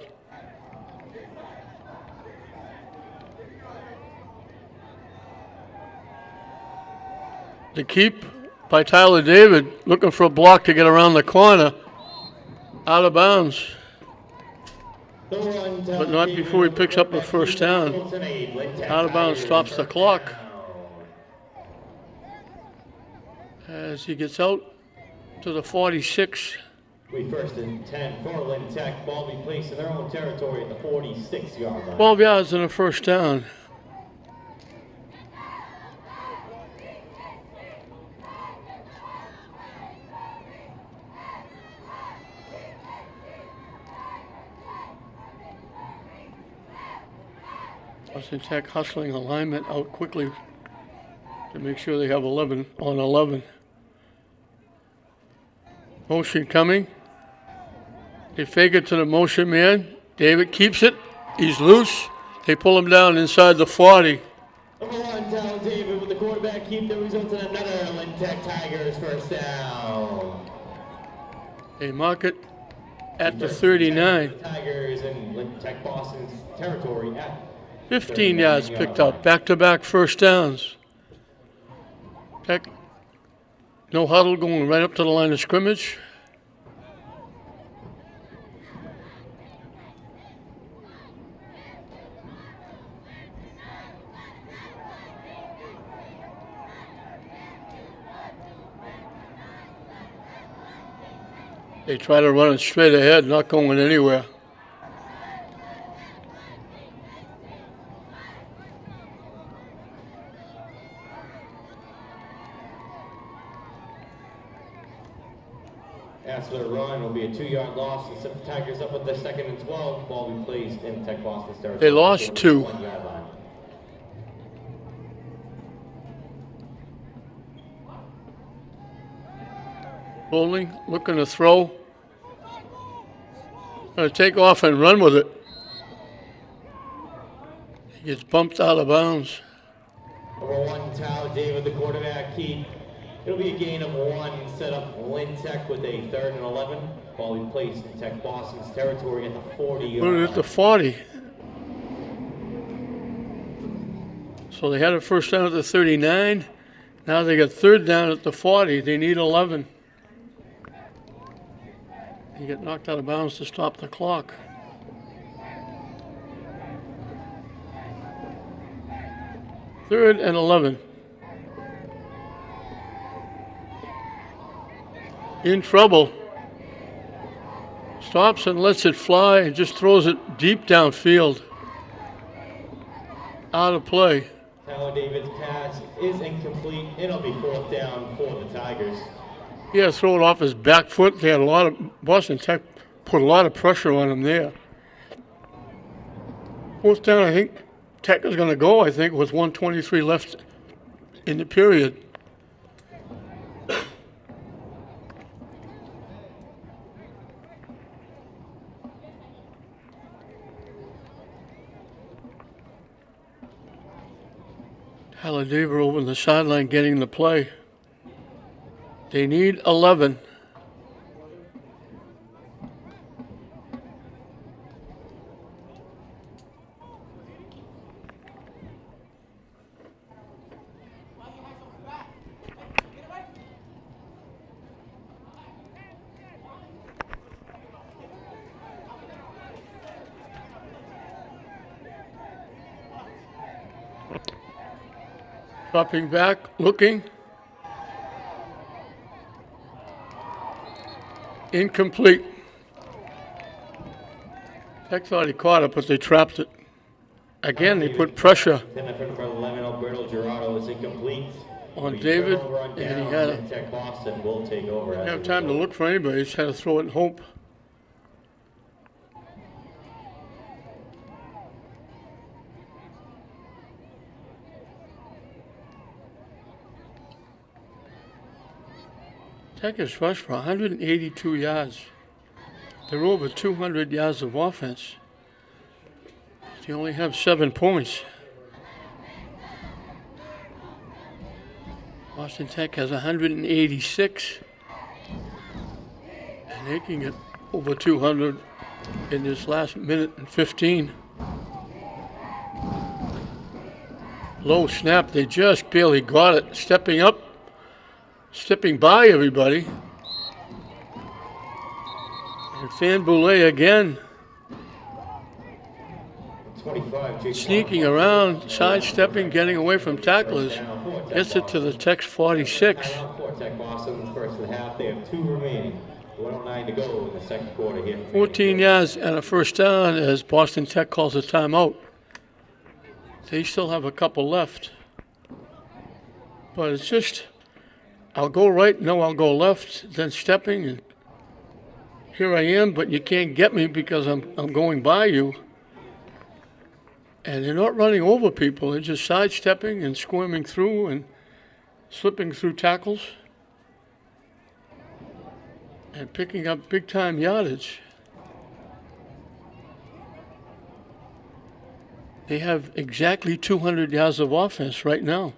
The keep by Tyler David, looking for a block to get around the corner. Out of bounds. But not before he picks up the first down. Out of bounds stops the clock. As he gets out to the 46. We first and 10 for Lynn Tech. Ball be placed in their own territory at the 46-yard line. 12 yards and a first down. Boston Tech hustling alignment out quickly to make sure they have 11 on 11. Motion coming. They fake it to the motion man. David keeps it. He's loose. They pull him down inside the 40. Number 1, Tyler David with the quarterback keep that results in another Lynn Tech Tigers first down. They mark it at the 39. Tigers in Lynn Tech Boston's territory at 15 yards picked up. Back-to-back first downs. Tech, no huddle, going right up to the line of scrimmage. They try to run it straight ahead, not going anywhere. After the run will be a 2-yard loss and set the Tigers up with the 2nd and 12. Ball be placed in Tech Boston's territory. They lost 2. Rolling, looking to throw. Going to take off and run with it. He gets bumped out of bounds. Number 1, Tyler David, the quarterback keep. It'll be a gain of 1, set up Lynn Tech with a 3rd and 11. Ball be placed in Tech Boston's territory at the 40-yard line. At the 40. So they had a first down at the 39. Now they got 3rd down at the 40. They need 11. He got knocked out of bounds to stop the clock. Third and 11. In trouble. Stops and lets it fly and just throws it deep downfield. Out of play. Tyler David's pass is incomplete. It'll be 4th down for the Tigers. He had to throw it off his back foot. They had Boston Tech put a lot of pressure on him there. 4th down, I think Tech is going to go, with 1:23 left in the period. Tyler David over the sideline getting the play. They need 11. Dropping back, looking. Incomplete. Tech thought he caught it, but they trapped it. Again, they put pressure on David, and he had Tech Boston will take over. didn't have time to look for anybody. He just had to throw it and hope. Tech has rushed for 182 yards. They're over 200 yards of offense. They only have 7 points. Boston Tech has 186, and they can get over 200 in this last minute and 15. Low snap, they just barely got it. Stepping up, stepping by everybody. And Fan Boulay again. 25, Sneaking around, sidestepping, getting away from tacklers. Gets it to the Tech's 46. Timeout for Tech Boston in the first of the half. They have 2 remaining. 1:09 to go in the second quarter here. 14 yards and a first down as Boston Tech calls a timeout. They still have a couple left. But it's just, I'll go right, no, I'll go left, then stepping, and here I am, but you can't get me because I'm going by you. And they're not running over people, they're just sidestepping and squirming through and slipping through tackles and picking up big-time yardage. They have exactly 200 yards of offense right now.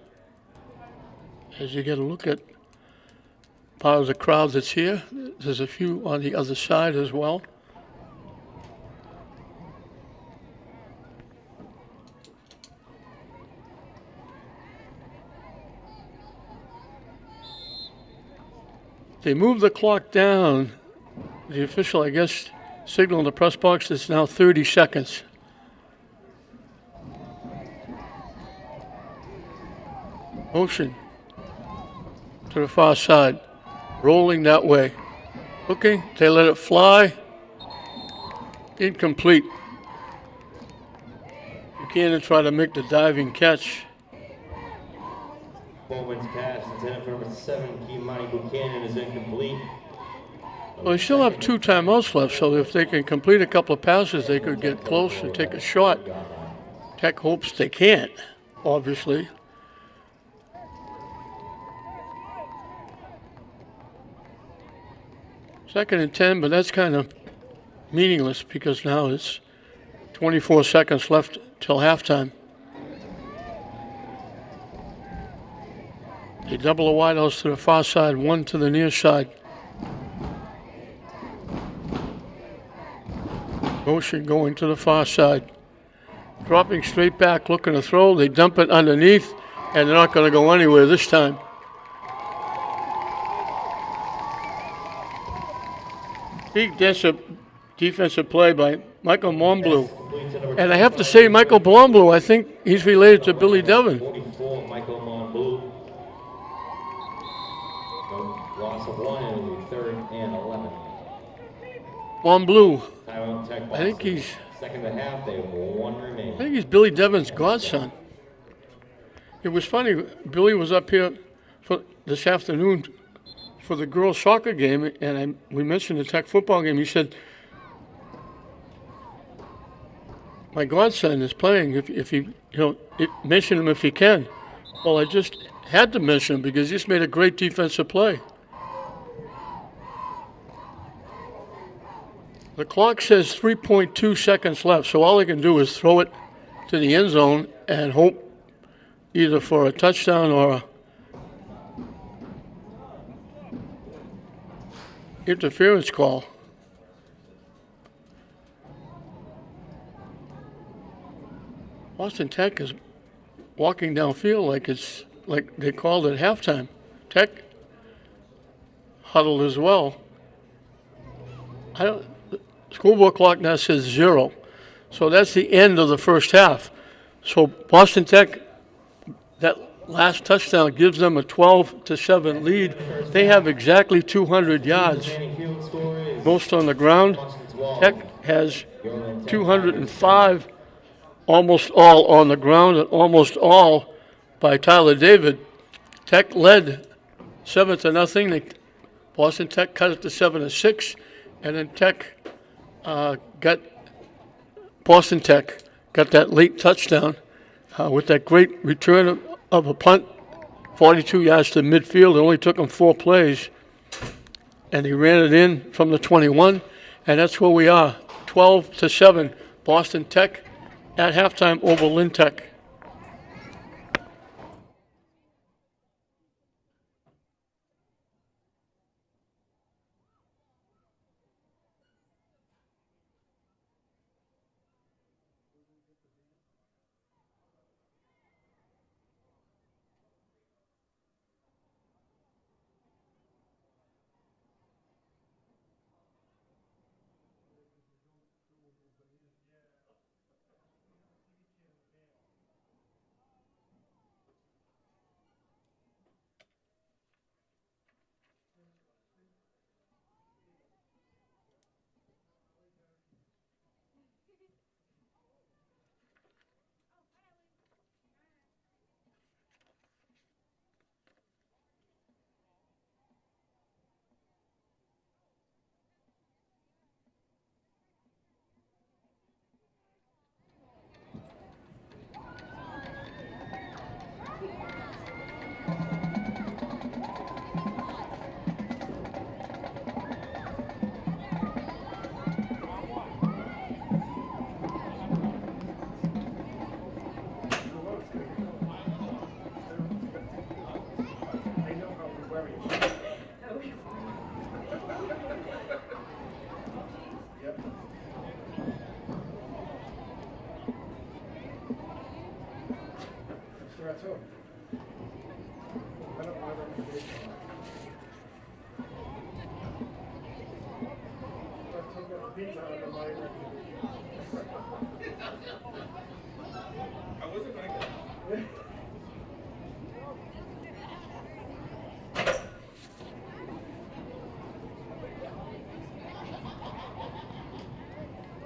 As you get a look at part of the crowd that's here, there's a few on the other side as well. They move the clock down. The official, I guess, signal in the press box is now 30 seconds. Motion to the far side, rolling that way. Looking, they let it fly. Incomplete. Buchanan tried to make the diving catch. Bowman's pass intended for number 7, Kimani Buchanan, is incomplete. Well, they still have 2 timeouts left, so if they can complete a couple of passes, they could get close and take a shot. Tech hopes they can't, obviously. Second and 10, but that's kind of meaningless because now it's 24 seconds left till halftime. They double the wideouts to the far side, 1 to the near side. Motion going to the far side. Dropping straight back, looking to throw. They dump it underneath, and they're not going to go anywhere this time. Big defensive play by Michael Monbleu. And I have to say, Michael Monbleu, I think he's related to Billy Devon. 44, Michael Monbleu. Loss of 1, and it'll be 3rd and 11. Monbleu. Timeout, Tech Boston. I think he's... Second and a half, they have 1 remaining. I think he's Billy Devon's godson. It was funny, Billy was up here for this afternoon for the girls' soccer game, and we mentioned the Tech football game. He said, my godson is playing, if you mention him if you can. Well, I just had to mention him because he just made a great defensive play. The clock says 3.2 seconds left, so all they can do is throw it to the end zone and hope either for a touchdown or a interference call. Boston Tech is walking downfield like they called it halftime. Tech huddled as well. Scoreboard clock now says 0. So that's the end of the first half. So Boston Tech, that last touchdown gives them a 12-7 lead. They have exactly 200 yards, most on the ground. Tech has 205, almost all on the ground, and almost all by Tyler David. Tech led 7-0. Boston Tech cut it to 7-6, and then Boston Tech got that late touchdown with that great return of a punt, 42 yards to midfield. It only took them 4 plays, and he ran it in from the 21, and that's where we are, 12-7, Boston Tech at halftime over Lynn Tech. Yep. So that's all. I don't have recommendation. I took that pizza out of my I wasn't going to.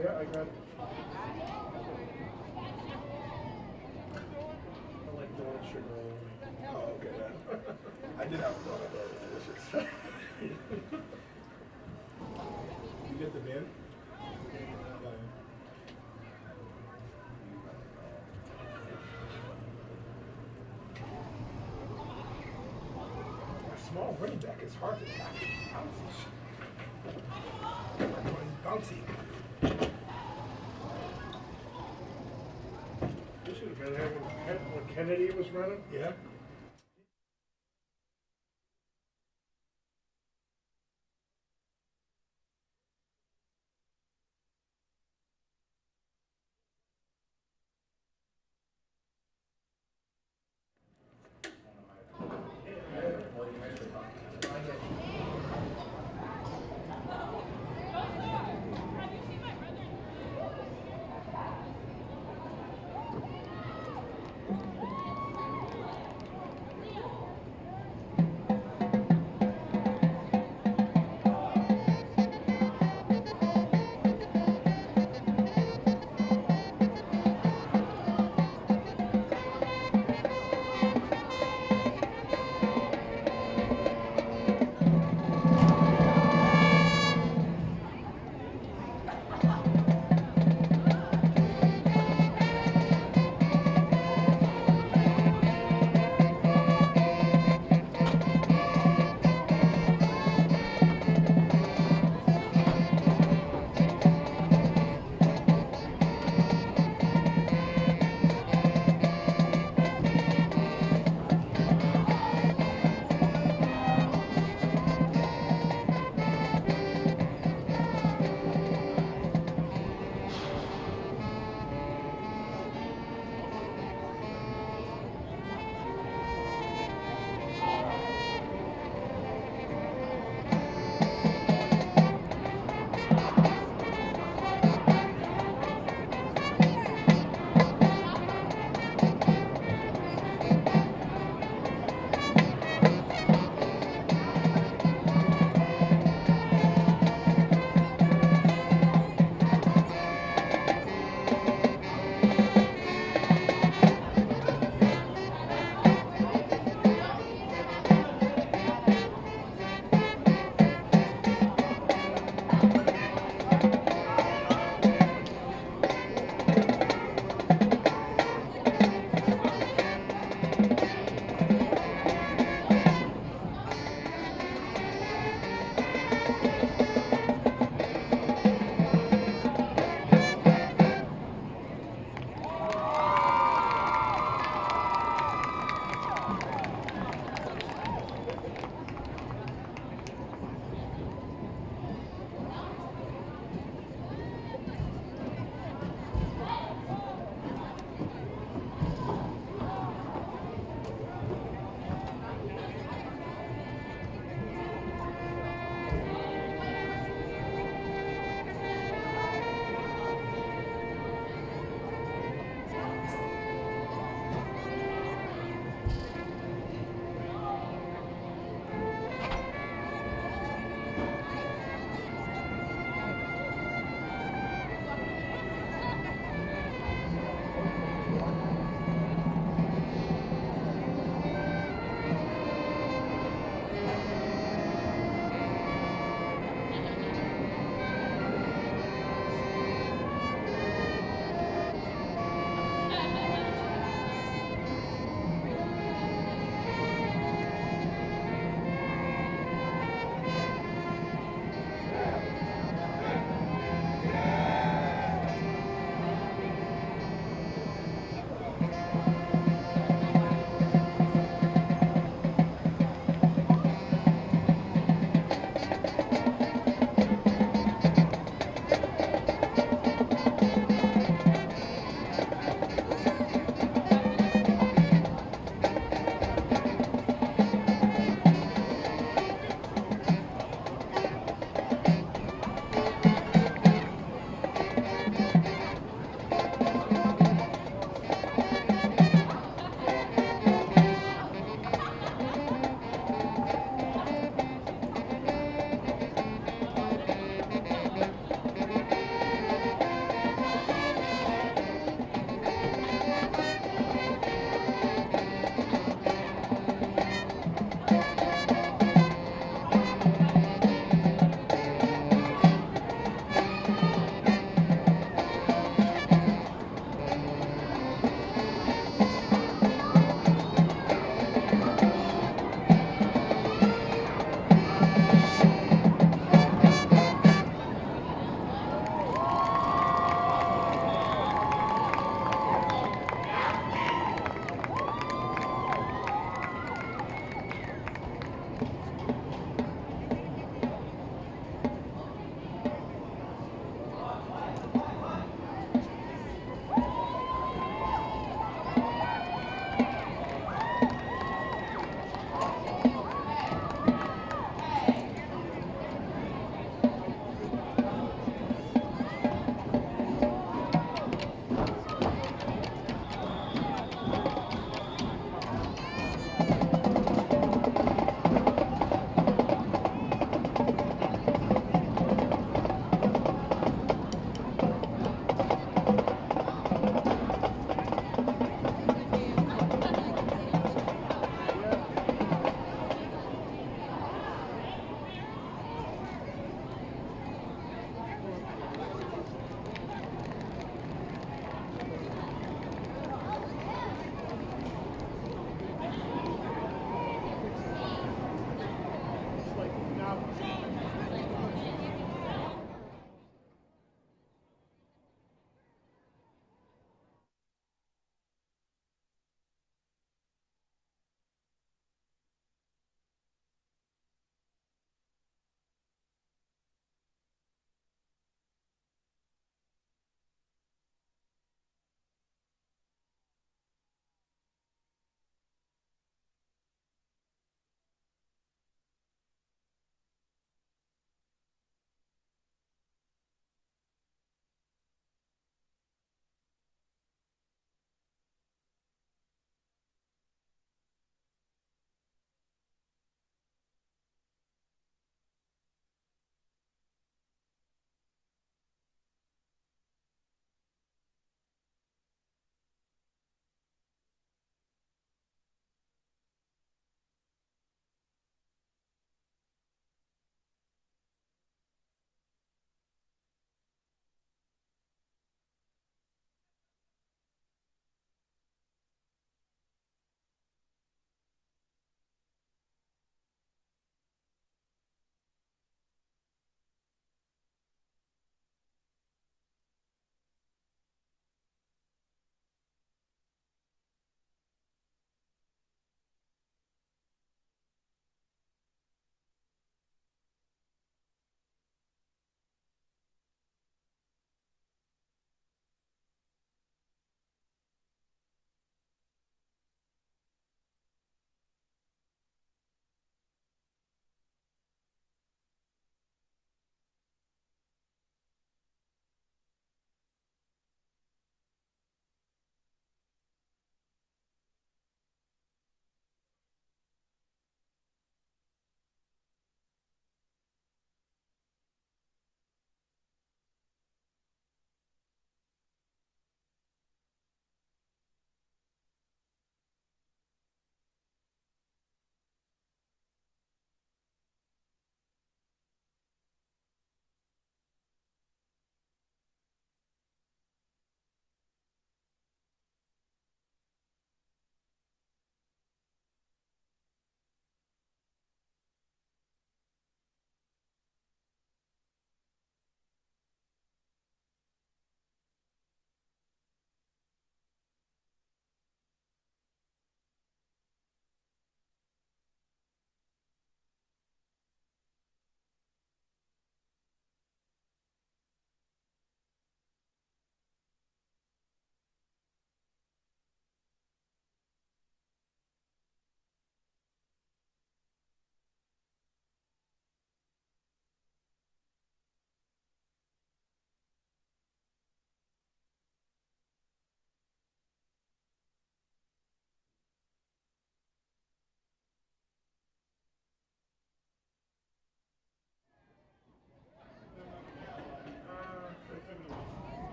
Yeah, I got it. I like donut sugar only. Oh, okay. I did have a donut that was delicious. You get the bin? A small running back is hard to tackle. Bouncy. This should have been having when Kennedy was running. Yeah.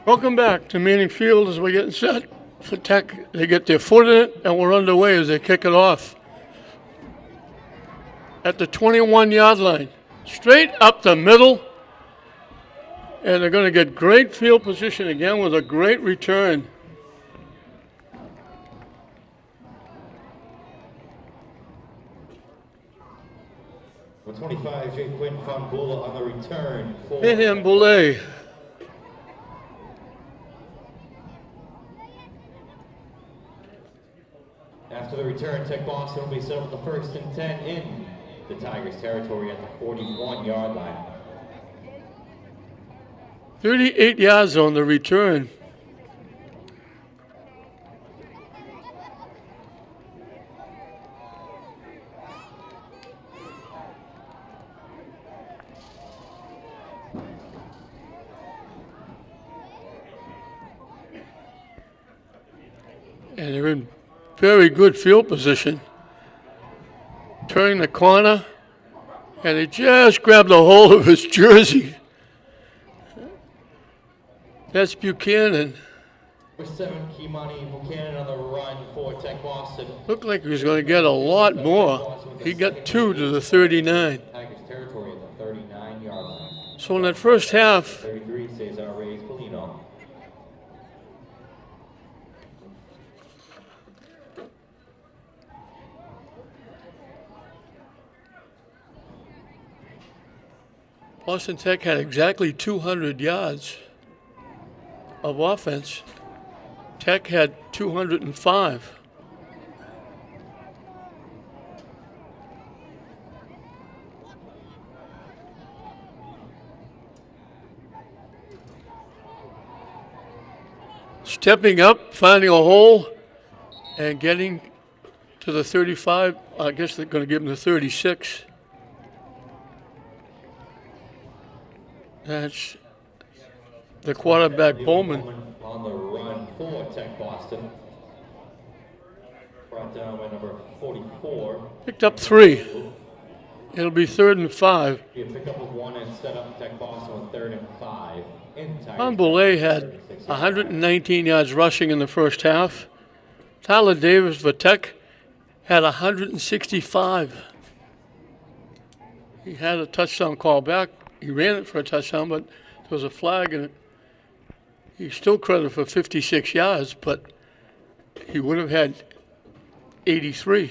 Welcome back to Manning Field as we're getting set for Tech. They get their foot in it, and we're underway as they kick it off. At the 21-yard line, straight up the middle, and they're going to get great field position again with a great return. Number 25, Jay Quinn from Bula on the return. Mayhem Boulay. After the return, Tech Boston will be set up with the 1st and 10 in the Tigers' territory at the 41-yard line. 38 yards on the return. And they're in very good field position. Turning the corner, and he just grabbed a hold of his jersey. That's Buchanan. Number 7, Kimani Buchanan on the run for Tech Boston. Looked like he was going to get a lot more. He got 2 to the 39. Tigers territory at the 39-yard line. So in that first half, 33, Cesar Reyes Polino. Boston Tech had exactly 200 yards of offense. Tech had 205. Stepping up, finding a hole, and getting to the 35. I guess they're going to give him the 36. That's the quarterback, Bowman. On the run for Tech Boston. Brought down by number 44. Picked up 3. It'll be 3rd and 5. He picked up with 1 and set up Tech Boston with 3rd and 5. Ron Boulay had 119 yards rushing in the first half. Tyler Davis for Tech had 165. He had a touchdown call back. He ran it for a touchdown, but there was a flag in it. He's still credited for 56 yards, but he would have had 83.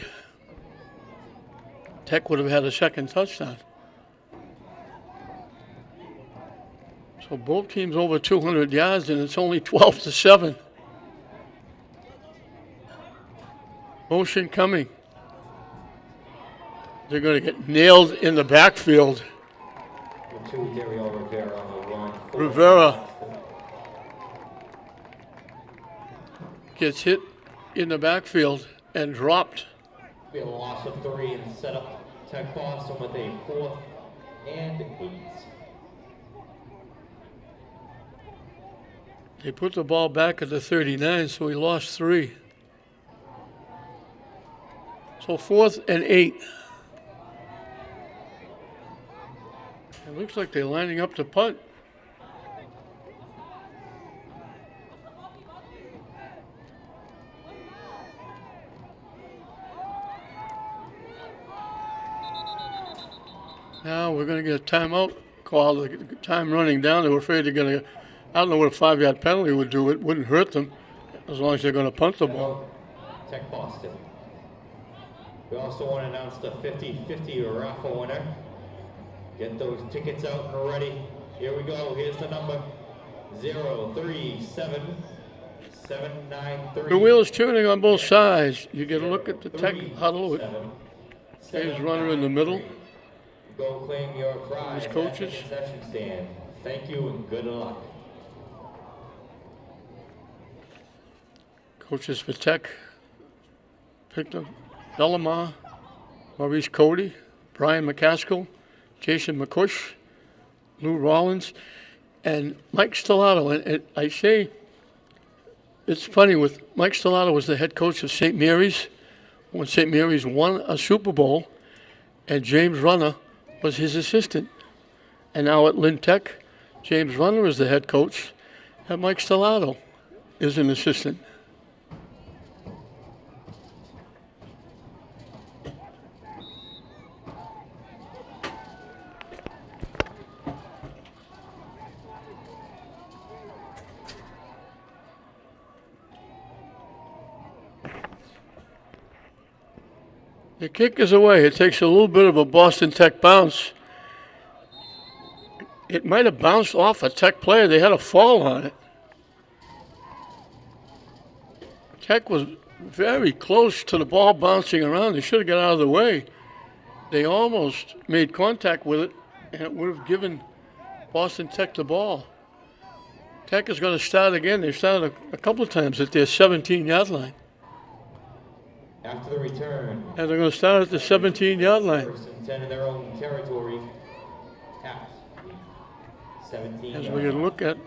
Tech would have had a second touchdown. So both teams over 200 yards, and it's only 12-7. Motion coming. They're going to get nailed in the backfield. Rivera gets hit in the backfield and dropped. Be a loss of 3 and set up Tech Boston with a 4th and 8. They put the ball back at the 39, so he lost 3. So 4th and 8. It looks like they're lining up to punt. Now we're going to get a timeout call. The time running down. They were afraid they're going to. I don't know what a 5-yard penalty would do. It wouldn't hurt them as long as they're going to punt the ball. Tech Boston. We also want to announce the 50-50 raffle winner. Get those tickets out and ready. Here we go. Here's the number 037793. The wheel is turning on both sides. You get a look at the Tech huddle with his runner in the middle. Go claim your prize His coaches. at the concession stand. Thank you and good luck. Coaches for Tech picked up Bellamar, Maurice Cody, Brian McCaskill, Jason McCush, Lou Rollins, and Mike Stellato. And I say it's funny, with Mike Stellato was the head coach of St. Mary's when St. Mary's won a Super Bowl, and James Runner was his assistant. And now at Lynn Tech, James Runner is the head coach, And Mike Stellato is an assistant. The kick is away. It takes a little bit of a Boston Tech bounce. It might have bounced off a Tech player. They had a fall on it. Tech was very close to the ball bouncing around. They should have got out of the way. They almost made contact with it, and it would have given Boston Tech the ball. Tech is going to start again. They've started a couple of times at their 17-yard line. After the return. And they're going to start at the 17-yard line. First and 10 in their own territory. At 17. As we look at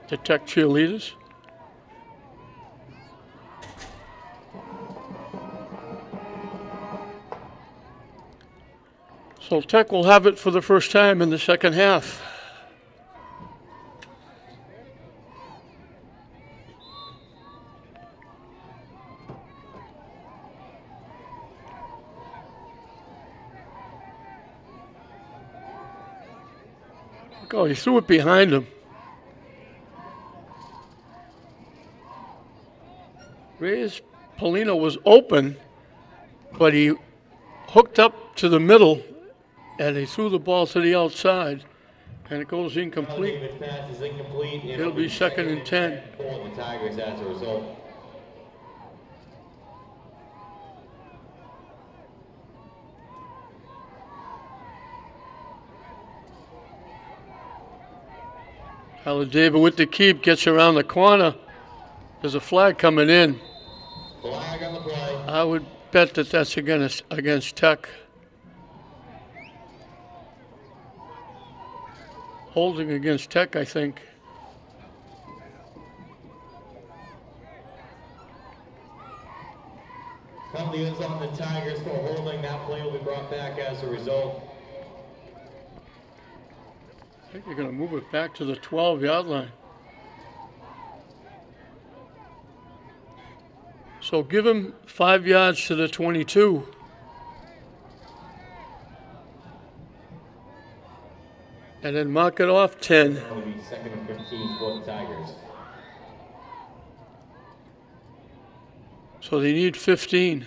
the Tech cheerleaders. So Tech will have it for the first time in the second half. Oh, he threw it behind him. Reyes Polino was open, but he hooked up to the middle, and he threw the ball to the outside, and it goes incomplete. Pass is incomplete. It'll be second and 10. For the Tigers as a result. Tyler David with the keep gets around the corner. There's a flag coming in. Flag on the play. I would bet that that's against Tech. Holding against Tech, I think. Penalty is on the Tigers for holding. That play will be brought back as a result. I think they're going to move it back to the 12-yard line. So give him 5 yards to the 22. And then mark it off 10. That'll be second and 15 for the Tigers. So they need 15.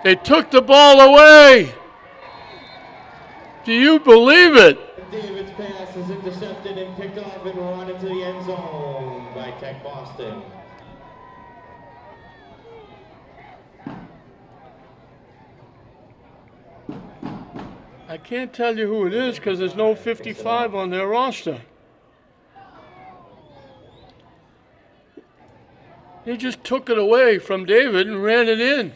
They took the ball away. Do you believe it? David's pass is intercepted and picked off and run into the end zone by Tech Boston. I can't tell you who it is because there's no 55 on their roster. They just took it away from David and ran it in.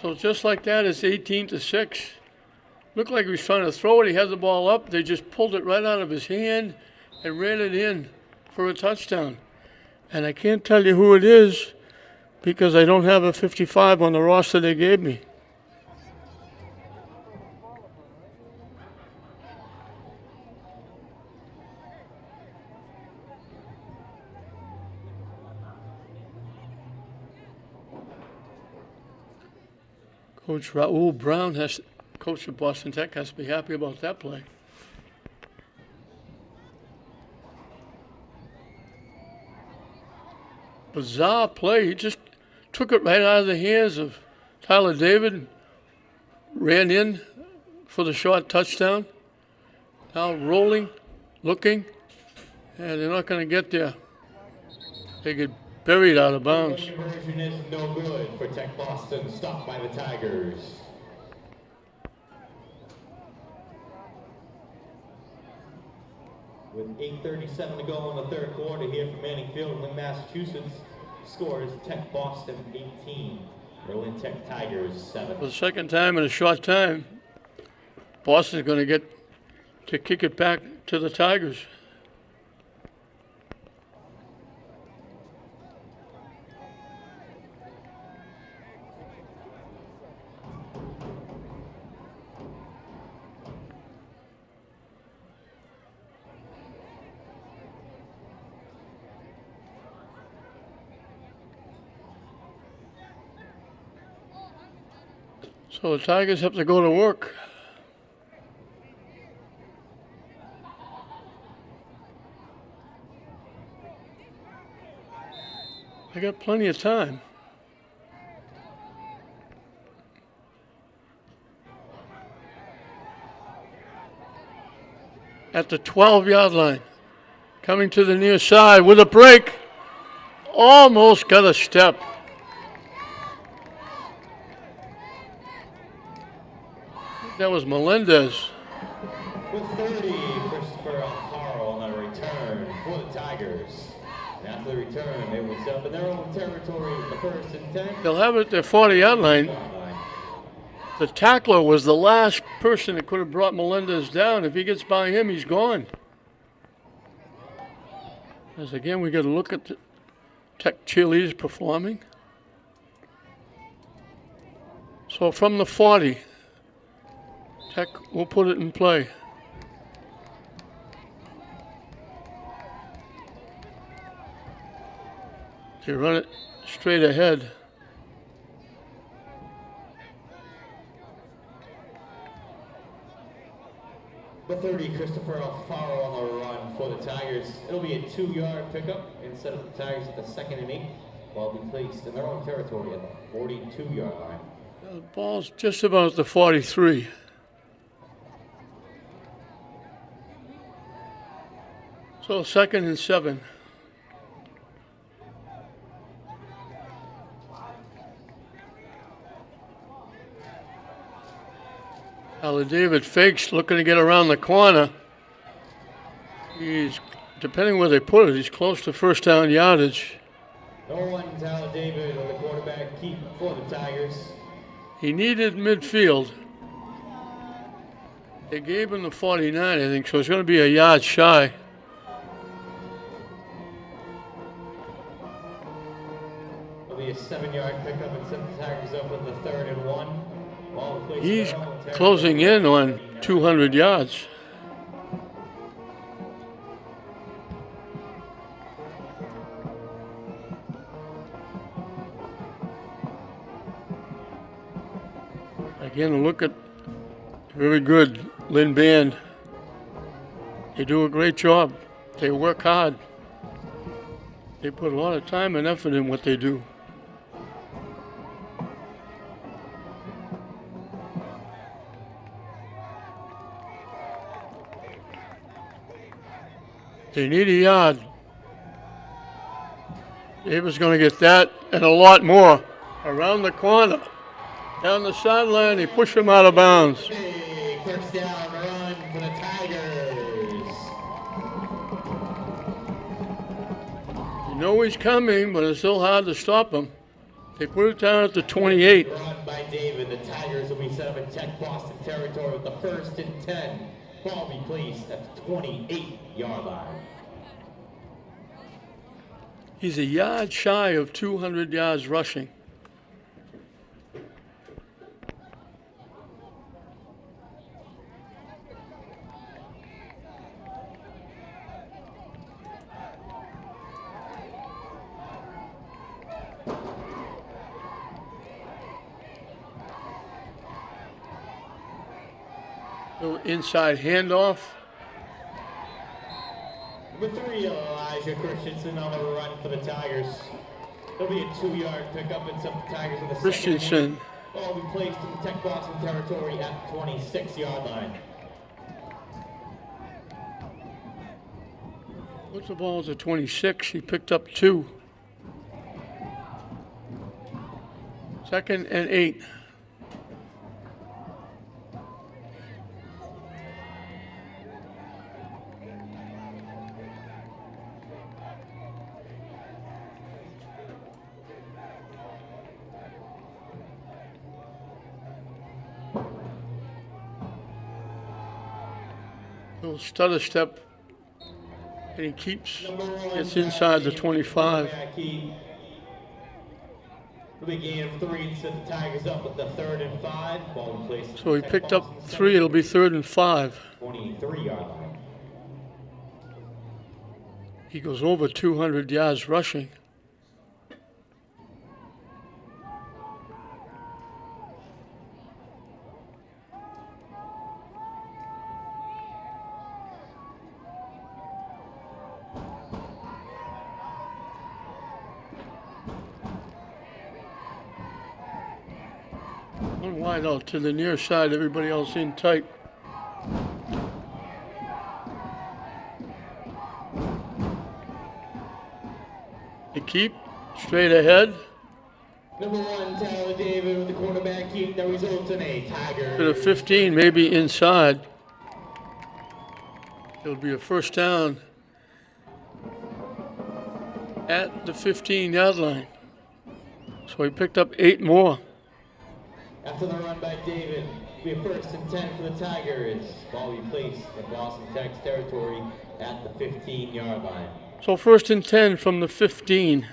So just like that, it's 18-6. Looked like he was trying to throw it. He had the ball up. They just pulled it right out of his hand and ran it in for a touchdown. And I can't tell you who it is because I don't have a 55 on the roster they gave me. Coach Raul Brown, coach of Boston Tech, has to be happy about that play. Bizarre play. He just took it right out of the hands of Tyler David, ran in for the short touchdown. Now rolling, looking, and they're not going to get there. They get buried out of bounds. The conversion is no good for Tech Boston, stopped by the Tigers. With 8:37 to go in the third quarter here from Manning Field in Massachusetts, score is Tech Boston 18, Berlin Tech Tigers 7. For the second time in a short time, Boston's going to get to kick it back to the Tigers. So the Tigers have to go to work. They got plenty of time. At the 12-yard line. Coming to the near side with a break. Almost got a step. That was Melendez. With 30, Christopher Alfaro on the return for the Tigers. And after the return, they will set up in their own territory with the 1st and 10. They'll have it at their 40-yard line. The tackler was the last person that could have brought Melendez down. If he gets by him, he's gone. As again, we got to look at the Tech cheerleaders performing. So from the 40, Tech will put it in play. They run it straight ahead. The 30, Christopher Alfaro on the run for the Tigers. It'll be a 2-yard pickup instead of the Tigers at the 2nd and 8. Ball will be placed in their own territory at the 42-yard line. The ball's just about the 43. So 2nd and 7. David fakes, looking to get around the corner. He's, depending where they put it, he's close to first down yardage. No one, Tyler David, on the quarterback keep for the Tigers. He needed midfield. They gave him the 49, I think, so it's going to be a yard shy. It'll be a 7-yard pickup and set the Tigers up with the 3rd and 1. He's closing in on 200 yards. Again, a look at very good Lynn Band. They do a great job. They work hard. They put a lot of time and effort in what they do. They need a yard. Davis going to get that and a lot more. Around the corner, down the sideline, they push him out of bounds. Big first down run for the Tigers. You know he's coming, but it's still hard to stop him. They put it down at the 28. Run by David. The Tigers will be set up in Tech Boston territory with the 1st and 10. Ball be placed at the 28-yard line. He's a yard shy of 200 yards rushing. Little inside handoff. Number 3, Elijah Christensen on the run for the Tigers. There'll be a 2-yard pickup and some Tigers in the Christensen. Ball will be placed in the Tech Boston territory at the 26-yard line. What's the ball at 26? He picked up 2. 2nd and 8. Little stutter step, and he gets inside the 25. It'll be a gain of 3 to set the Tigers up with the 3rd and 5. Ball in place. So he picked up 3, it'll be 3rd and 5. 23-yard line. He goes over 200 yards rushing. One wide out to the near side, everybody else in tight. They keep straight ahead. Number 1, Tyler David with the quarterback keep. That results in a Tiger. To the 15, maybe inside. It'll be a first down at the 15-yard line. So he picked up 8 more. After the run by David, it'll be a first and 10 for the Tigers. Ball will be placed in Boston Tech's territory at the 15-yard line. So first and 10 from the 15.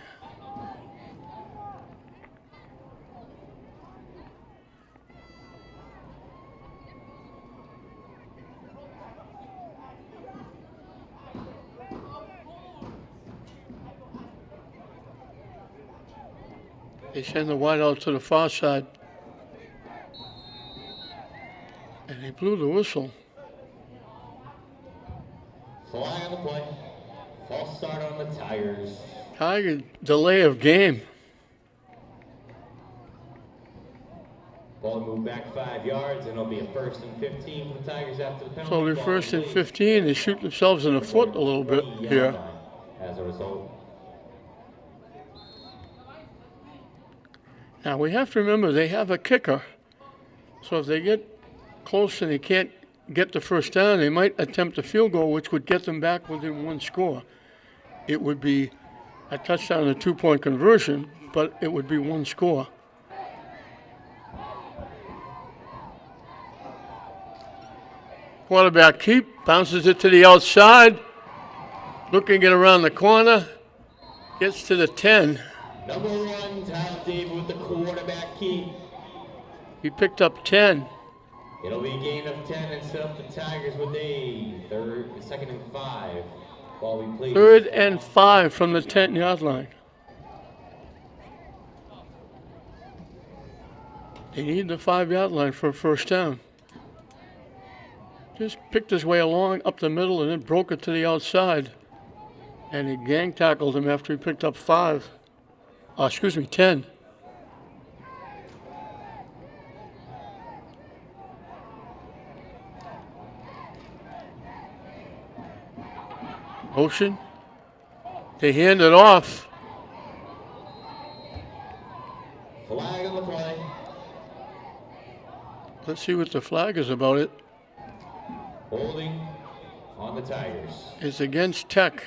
They send the wide out to the far side. And they blew the whistle. Flag on the play. False start on the Tigers. Tiger delay of game. Ball moved back 5 yards, and it'll be a first and 15 for the Tigers after the penalty. So they're first and 15. They shoot themselves in the foot a little bit here. As a result. Now we have to remember they have a kicker. So if they get close and they can't get the first down, they might attempt a field goal, which would get them back within 1 score. It would be a touchdown and a 2-point conversion, but it would be 1 score. Quarterback keep, bounces it to the outside, looking it around the corner, gets to the 10. Number 1, Tyler David with the quarterback keep. He picked up 10. It'll be a gain of 10 and set up the Tigers with a second and 5. Ball we play. 3rd and 5 from the 10-yard line. They need the 5-yard line for a first down. Just picked his way along up the middle and then broke it to the outside. And he gang tackled him after he picked up 10. Motion. They hand it off. Flag on the play. Let's see what the flag is about it. Holding on the Tigers. It's against Tech.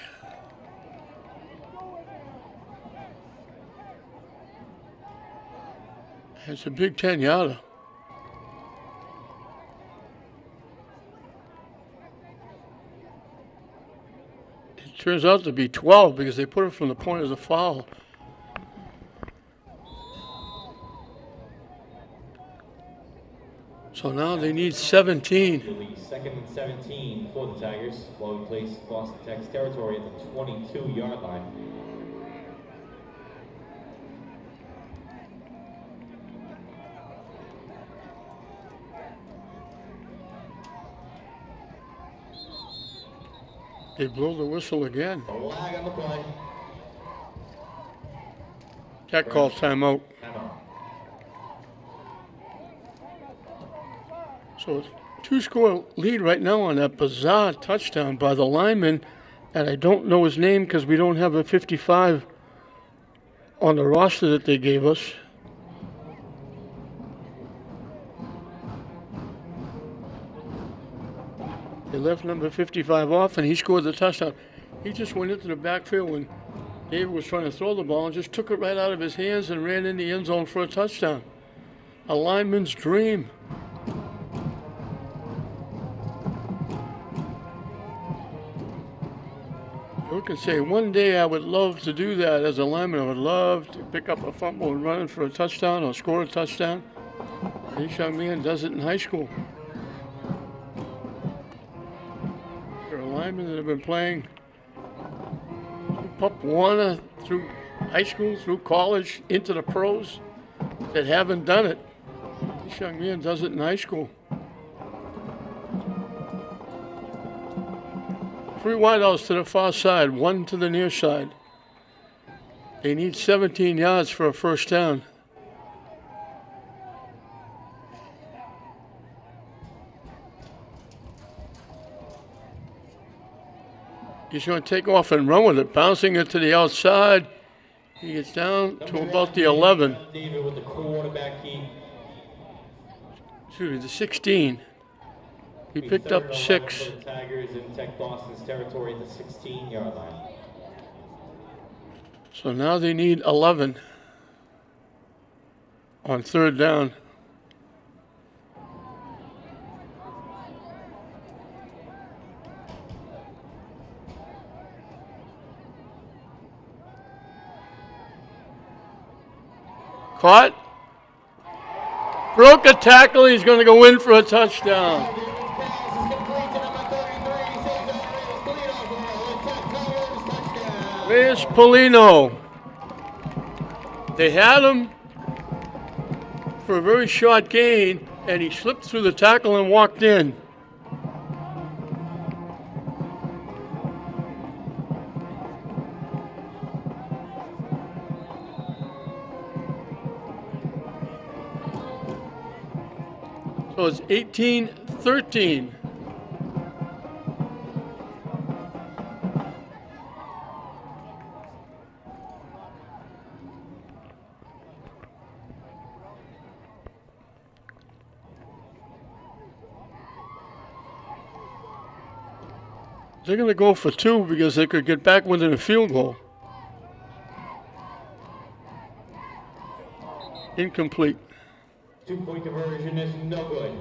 It's a big 10-yarder. It turns out to be 12 because they put it from the point of the foul. So now they need 17. It'll be second and 17 for the Tigers. Ball we place Boston Tech's territory at the 22-yard line. They blow the whistle again. Flag on the play. Tech calls timeout. Timeout. So it's 2-score lead right now on that bizarre touchdown by the lineman, and I don't know his name because we don't have a 55 on the roster that they gave us. They left number 55 off, and he scored the touchdown. He just went into the backfield when David was trying to throw the ball and just took it right out of his hands and ran in the end zone for a touchdown. A lineman's dream. You can say, one day I would love to do that as a lineman. I would love to pick up a fumble and run it for a touchdown or score a touchdown. This young man does it in high school. There are linemen that have been playing Pup Warner through high school, through college, into the pros that haven't done it. This young man does it in high school. 3 wideouts to the far side, 1 to the near side. They need 17 yards for a first down. He's going to take off and run with it, bouncing it to the outside. He gets down to about the 11. David with the quarterback key. Excuse me, the 16. He picked up 6. For the Tigers in Tech Boston's territory at the 16-yard line. So now they need 11 on 3rd down. Caught. Broke a tackle. He's going to go in for a touchdown. Where's Polino? They had him for a very short gain, and he slipped through the tackle and walked in. So it's 18-13. They're going to go for 2 because they could get back within a field goal. Incomplete. 2-point conversion is no good.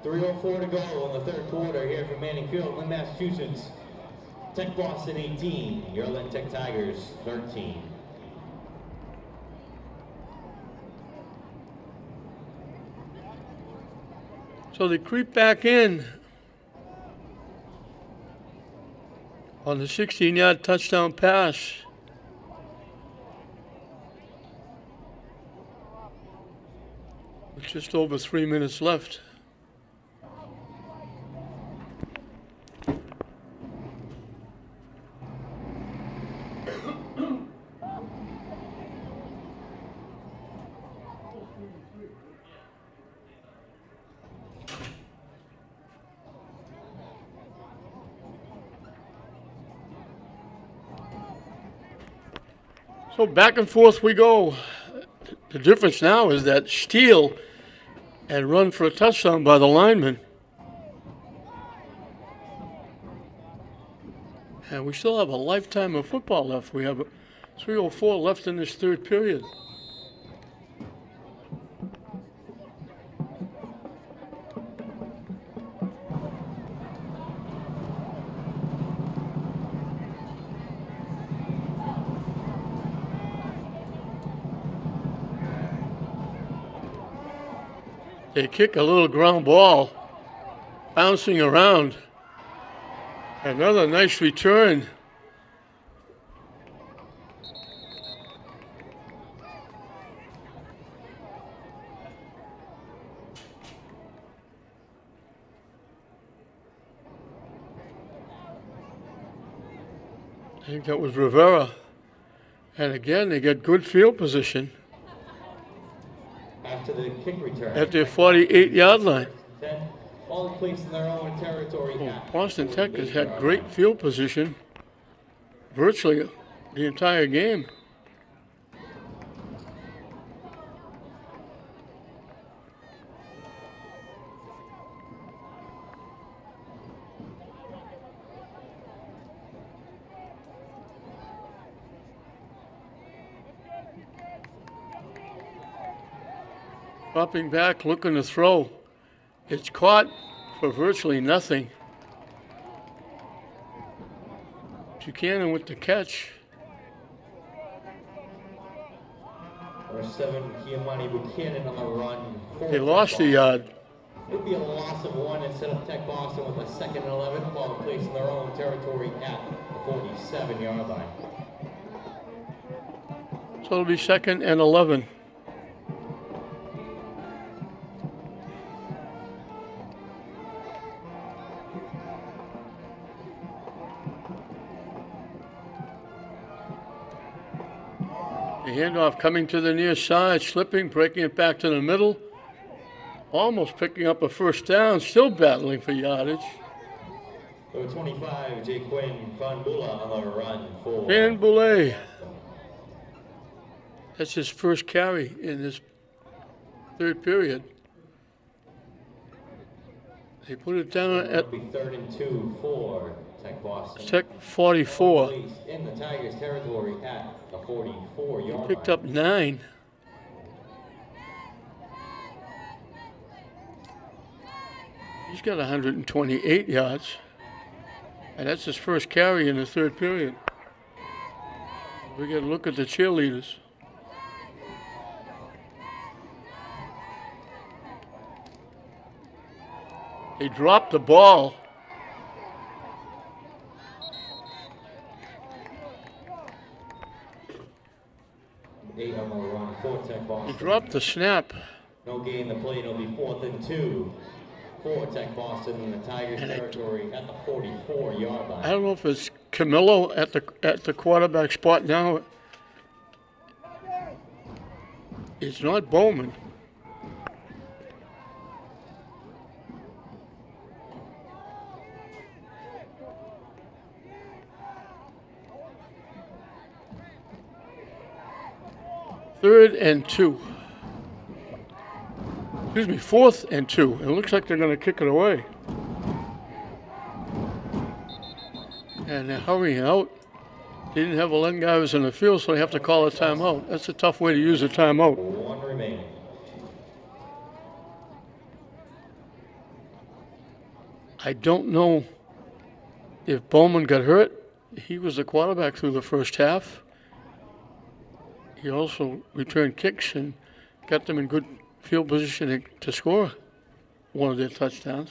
3:04 to go in the 3rd quarter here from Manning Field in Massachusetts. Tech Boston 18, your Lynn Tech Tigers 13. So they creep back in on the 16-yard touchdown pass. With just over 3 minutes left. So back and forth we go. The difference now is that steal and run for a touchdown by the lineman. And we still have a lifetime of football left. We have 3:04 left in this 3rd period. They kick a little ground ball, bouncing around. Another nice return. I think that was Rivera. And again, they get good field position After the kick return. at their 48-yard line. All placed in their own territory. Boston Tech has had great field position virtually the entire game. Dropping back, looking to throw. It's caught for virtually nothing. Buchanan with the catch. Number 7, Kiamani Buchanan on the run. They lost a yard. It'll be a loss of 1 instead of Tech Boston with a 2nd and 11 while placed in their own territory at the 47-yard line. So it'll be 2nd and 11. The handoff coming to the near side, slipping, breaking it back to the middle. Almost picking up a 1st down, still battling for yardage. Number 25, Jaquin Fanbula on the run for Van Boulay. That's his first carry in this third period. They put it down at It'll be 3rd and 2 for Tech Boston. Tech 44. Released in the Tigers territory at the 44-yard Picked line. up 9. He's got 128 yards. And that's his first carry in the third period. We got to look at the cheerleaders. They dropped the ball. Eight on the run for Tech They Boston. dropped the snap. No gain the play. It'll be 4th and 2 for Tech Boston in the Tigers territory at the 44-yard line. I don't know if it's Camillo at the quarterback spot now. It's not Bowman. Third and 2. Excuse me, 4th and 2. It looks like they're going to kick it away. And they're hurrying out. They didn't have 11 guys in the field, so they have to call a timeout. That's a tough way to use a timeout. 1 remaining. I don't know if Bowman got hurt. He was the quarterback through the first half. He also returned kicks and got them in good field position to score one of their touchdowns.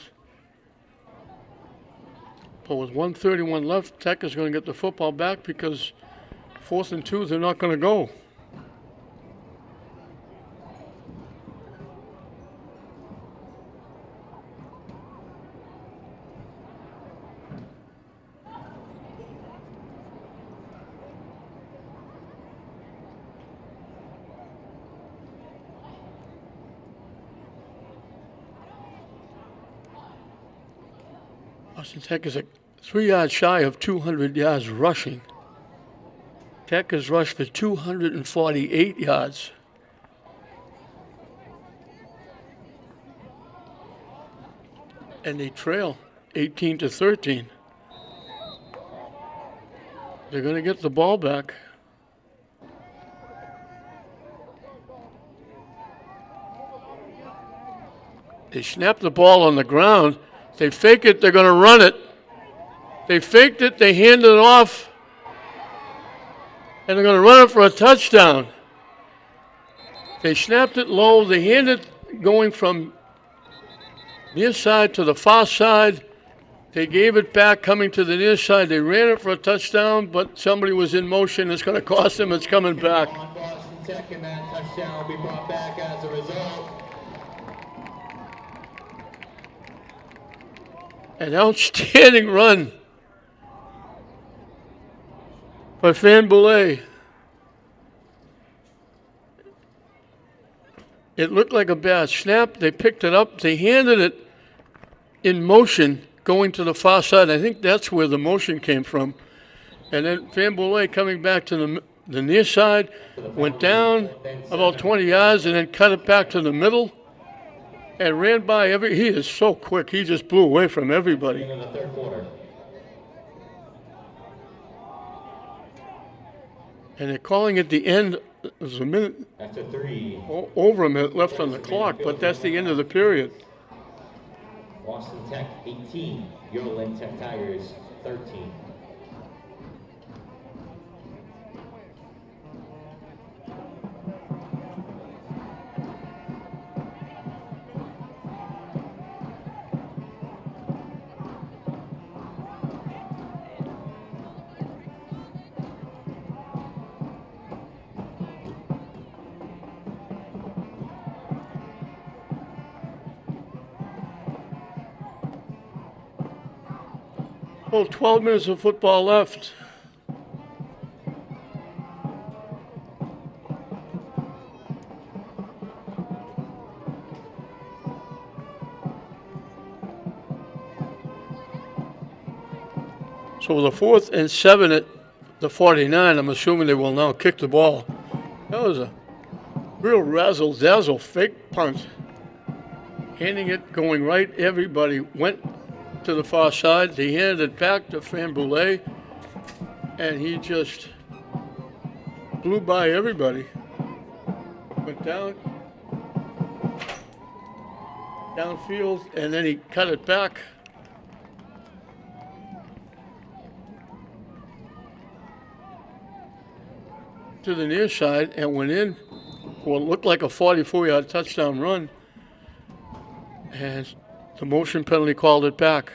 But with 1:31 left, Tech is going to get the football back because 4th and 2, they're not going to go. Boston Tech is 3 yards shy of 200 yards rushing. Tech has rushed for 248 yards. And they trail 18-13. They're going to get the ball back. They snap the ball on the ground. They fake it, they're going to run it. They faked it, they handed it off, and they're going to run it for a touchdown. They snapped it low, they handed it going from near side to the far side. They gave it back coming to the near side. They ran it for a touchdown, but somebody was in motion. It's going to cost them, it's coming back. On Boston Tech, and that touchdown will be brought back as a result. An outstanding run by Van Boulay. It looked like a bad snap. They picked it up. They handed it in motion going to the far side. I think that's where the motion came from. And then Van Boulay coming back to the near side, went down about 20 yards and then cut it back to the middle. And ran by he is so quick. He just blew away from everybody. In the third quarter. And they're calling it the end. There's a minute, After 3. over a minute left on the clock, but that's the end of the period. Boston Tech 18. Your Tech Tigers 13. Well, 12 minutes of football left. So the 4th and 7 at the 49, I'm assuming they will now kick the ball. That was a real razzle-dazzle fake punt. Handing it, going right, everybody went to the far side. They handed it back to Famboulet, and he just blew by everybody. Went downfield, and then he cut it back. To the near side and went in for what looked like a 44-yard touchdown run. And the motion penalty called it back.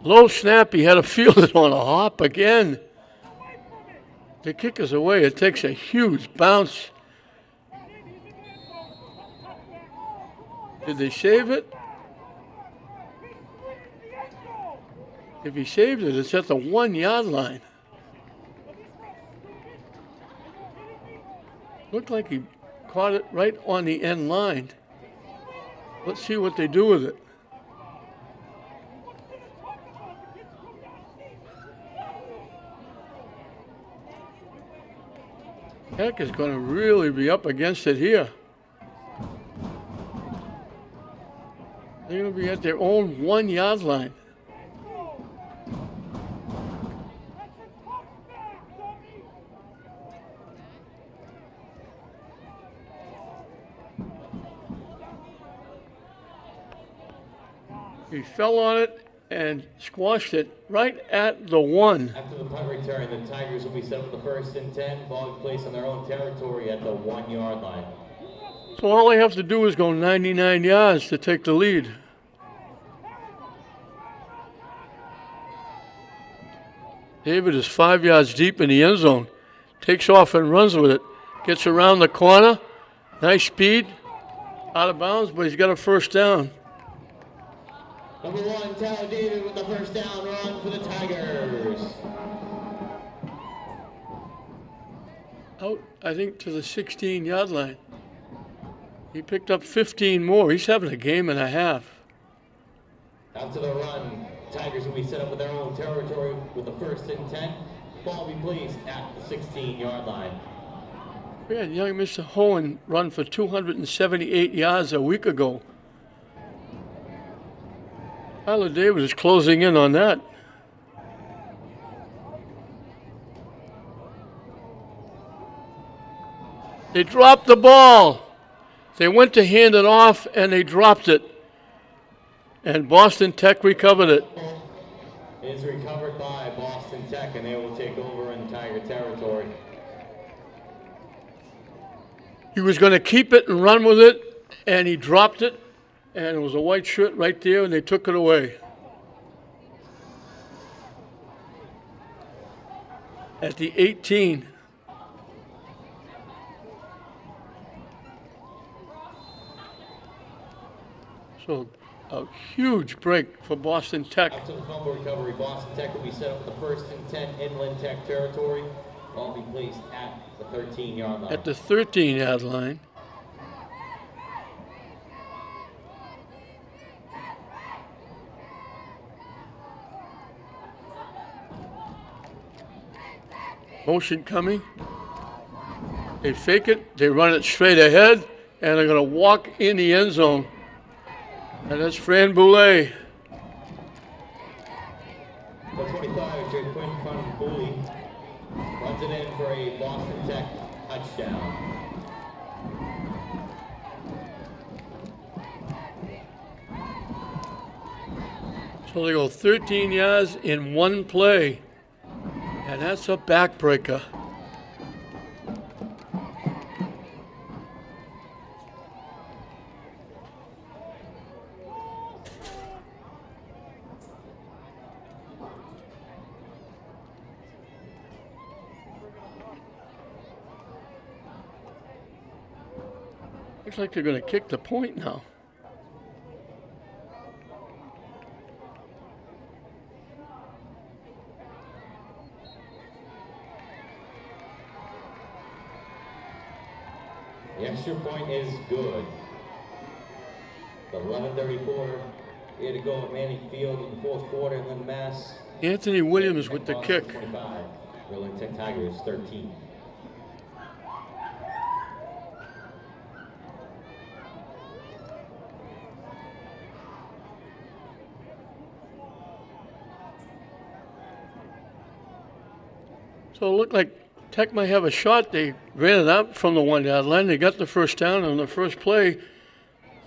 Low snap, he had to field it on a hop again. The kick is away. It takes a huge bounce. Did they save it? If he saved it, it's at the 1-yard line. Looked like he caught it right on the end line. Let's see what they do with it. Heck is going to really be up against it here. They're going to be at their own 1-yard line. He fell on it and squashed it right at the 1. After the punt return, the Tigers will be set up with the 1st and 10. Ball placed on their own territory at the 1-yard line. So all they have to do is go 99 yards to take the lead. David is 5 yards deep in the end zone. Takes off and runs with it. Gets around the corner. Nice speed. Out of bounds, but he's got a first down. Number 1, Tyler David with the first down run for the Tigers. Out, I think, to the 16-yard line. He picked up 15 more. He's having a game and a half. After the run, Tigers will be set up with their own territory with the 1st and 10. Ball will be placed at the 16-yard line. We had young Mr. Hohen run for 278 yards a week ago. Tyler David is closing in on that. They dropped the ball. They went to hand it off, and they dropped it. And Boston Tech recovered it. It is recovered by Boston Tech, and they will take over in Tiger territory. He was going to keep it and run with it, and he dropped it. And it was a white shirt right there, and they took it away. At the 18. So a huge break for Boston Tech. After the fumble recovery, Boston Tech will be set up with the 1st and 10 Inland Tech territory. Ball will be placed at the 13-yard line. At the 13-yard line. Motion coming. They fake it. They run it straight ahead, and they're going to walk in the end zone. And that's Fran Boulay. The 25, Jaquin Fun-Booley runs it in for a Boston Tech touchdown. So they go 13 yards in one play. And that's a backbreaker. Looks like they're going to kick the point now. The extra point is good. The 11:34 Here to go at Manning Field in the fourth quarter in Lynn, Mass. Anthony Williams with the Boston kick. 25, Berlin Tech Tigers 13. So it looked like Tech might have a shot. They ran it out from the 1 yard line. They got the first down on the first play.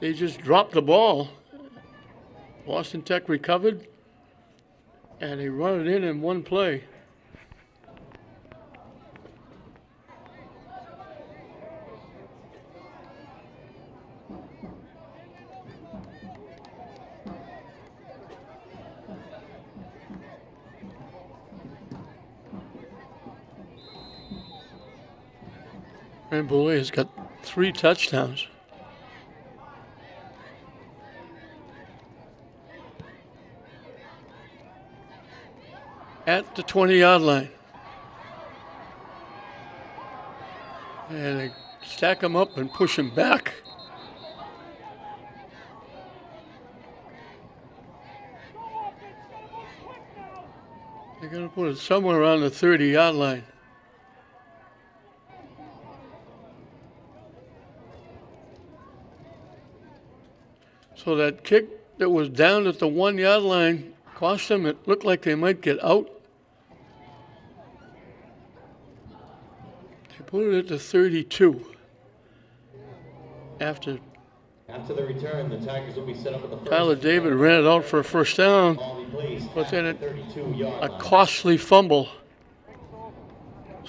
They just dropped the ball. Boston Tech recovered, and they run it in one play. And Boulay has got 3 touchdowns. At the 20-yard line. And they stack him up and push him back. They're going to put it somewhere around the 30-yard line. So that kick that was down at the 1 yard line cost them. It looked like they might get out. They put it at the 32. After the return, the Tigers will be set up at the first. Tyler David ran it out for a first down, but then a costly fumble.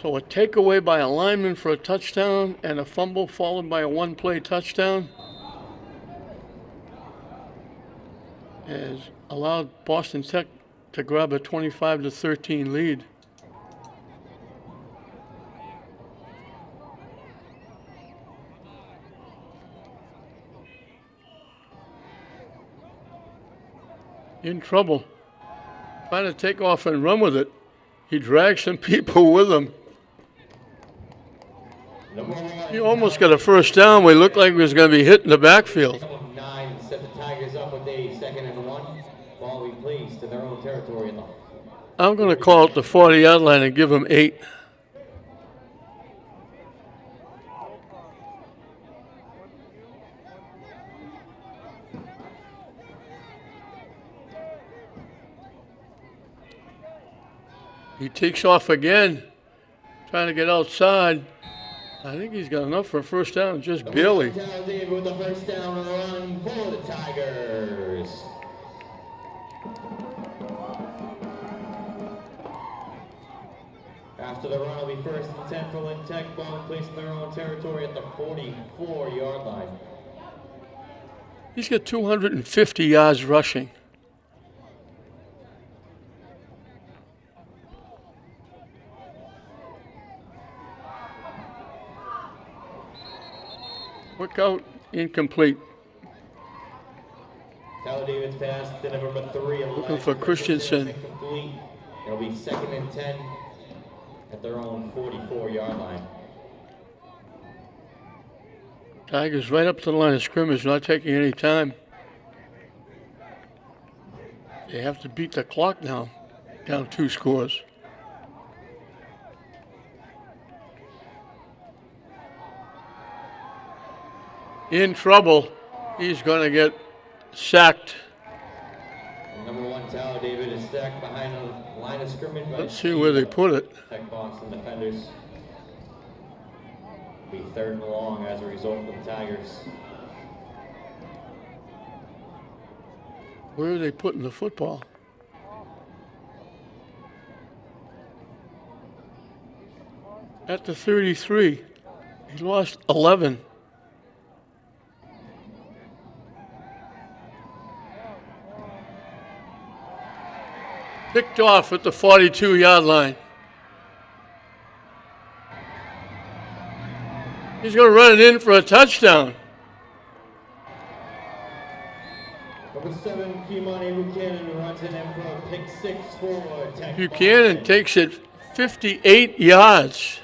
So a takeaway by a lineman for a touchdown and a fumble followed by a one-play touchdown has allowed Boston Tech to grab a 25-13 lead. In trouble, trying to take off and run with it. He dragged some people with him. He almost got a first down. We looked like he was going to be hit in the backfield. 9 set the Tigers up with a 2nd and 1. Ball will be placed in their own territory. I'm going to call it the 40-yard line and give him 8. He takes off again, trying to get outside. I think he's got enough for a first down, just barely. David with the first down run for the Tigers. After the run, will be 1st and 10 for Lynn Tech. Ball placed in their own territory at the 44-yard line. He's got 250 yards rushing. Quick out, incomplete. Tyler David's pass to number 3. Looking for Christensen. Incomplete. It'll be 2nd and 10 at their own 44-yard line. Tigers right up to the line of scrimmage, not taking any time. They have to beat the clock now, down 2 scores. In trouble. He's going to get sacked. Number 1, Tyler David is sacked behind the line of scrimmage. Let's see where they put it. Tech Boston defenders. Be 3rd and long as a result for the Tigers. Where are they putting the football? At the 33. He lost 11. Picked off at the 42-yard line. He's going to run it in for a touchdown. Number 7, Kimani Buchanan runs it in for a pick 6 for Tech. Buchanan Boston. takes it 58 yards.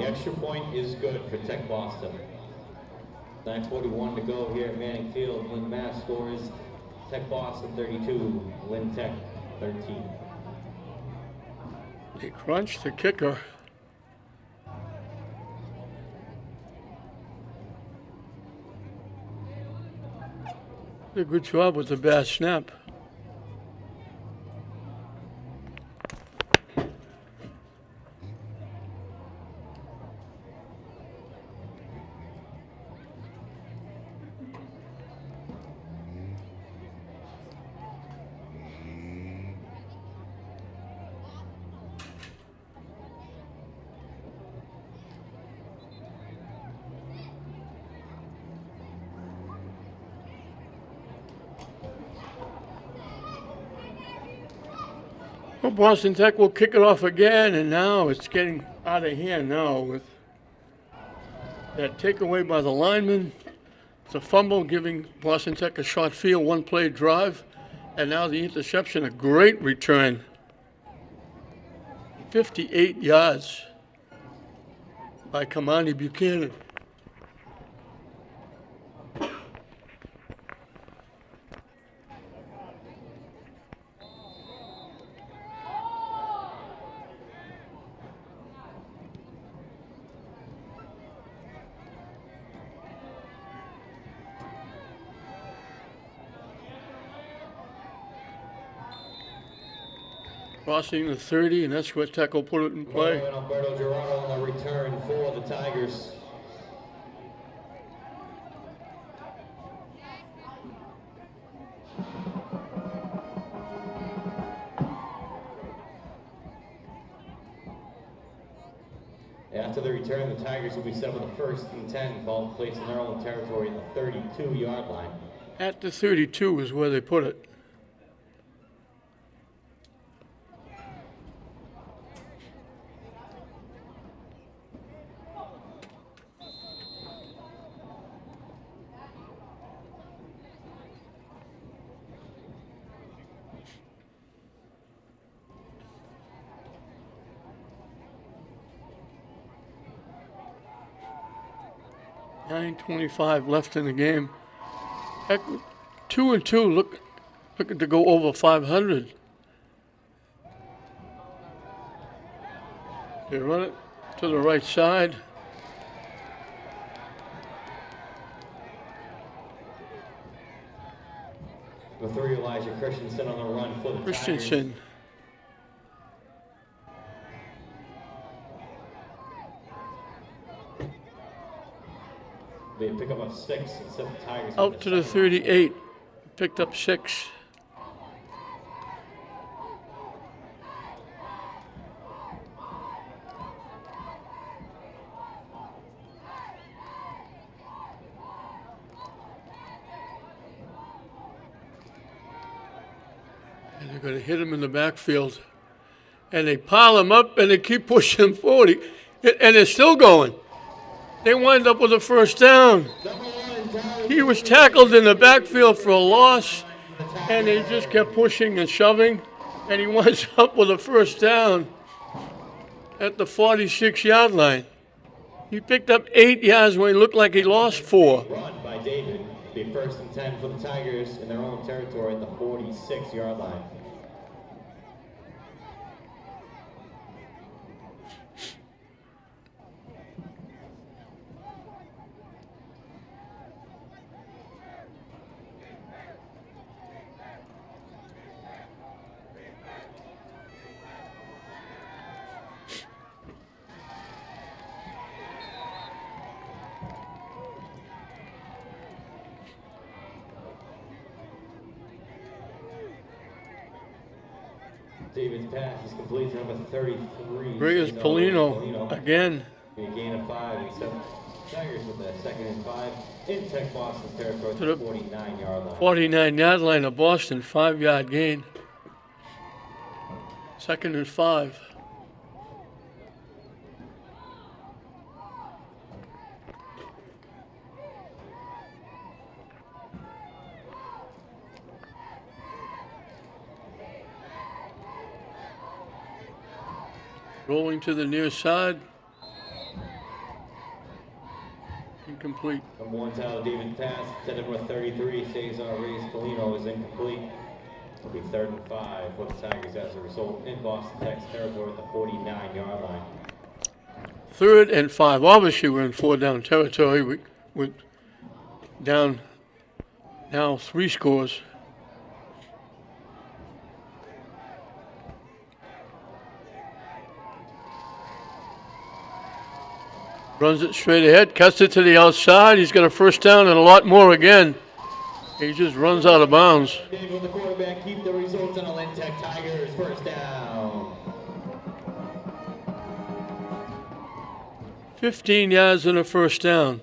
The extra point is good for Tech Boston. 9:41 to go here at Manning Field. Lynn Mass scores Tech Boston 32, Lynn Tech 13. They crunched the kicker. Did a good job with the bad snap. Well, Boston Tech will kick it off again, and now it's getting out of hand now with that takeaway by the lineman, the fumble giving Boston Tech a short field, one-play drive, and now the interception, a great return. 58 yards by Kamani Buchanan. Crossing the 30, and that's where Tech will put it in play. And Alberto Gerardo on the return for the Tigers. After the return, the Tigers will be set with a 1st and 10, ball placed in their own territory at the 32-yard line. At the 32 is where they put it. .25 left in the game. Heck, 2-2, looking to go over 500. They run it to the right side. The 3, Elijah Christensen on the run for the Christensen. Tigers. They pick up a 6 and set the Tigers Out to the 38. Picked up 6. And they're going to hit him in the backfield. And they pile him up and they keep pushing him forward. And they're still going. They wind up with a 1st down. He was tackled in the backfield for a loss, and they just kept pushing and shoving, and he winds up with a 1st down at the 46-yard line. He picked up 8 yards when he looked like he lost 4. Run by David. Be 1st and 10 for the Tigers in their own territory at the 46-yard line. David's pass is complete to number 33. Briggs Polino again. Be a gain of 5 and 7. Tigers with a 2nd and 5 in Tech Boston's territory To to the the 49-yard line. 49-yard line of Boston, 5-yard gain. 2nd and 5. Rolling to the near side. Incomplete. Number 1, Tyler David pass to number 33, Cesar Reyes Polino is incomplete. It'll be 3rd and 5 for the Tigers as a result in Boston Tech's territory at the 49-yard line. 3rd and 5. Obviously, we're in 4-down territory. We're down now 3 scores. Runs it straight ahead, cuts it to the outside. He's got a first down and a lot more again. He just runs out of bounds. Dave with the quarterback, keep the results on the Lynn Tech Tigers. First down. 15 yards and a first down.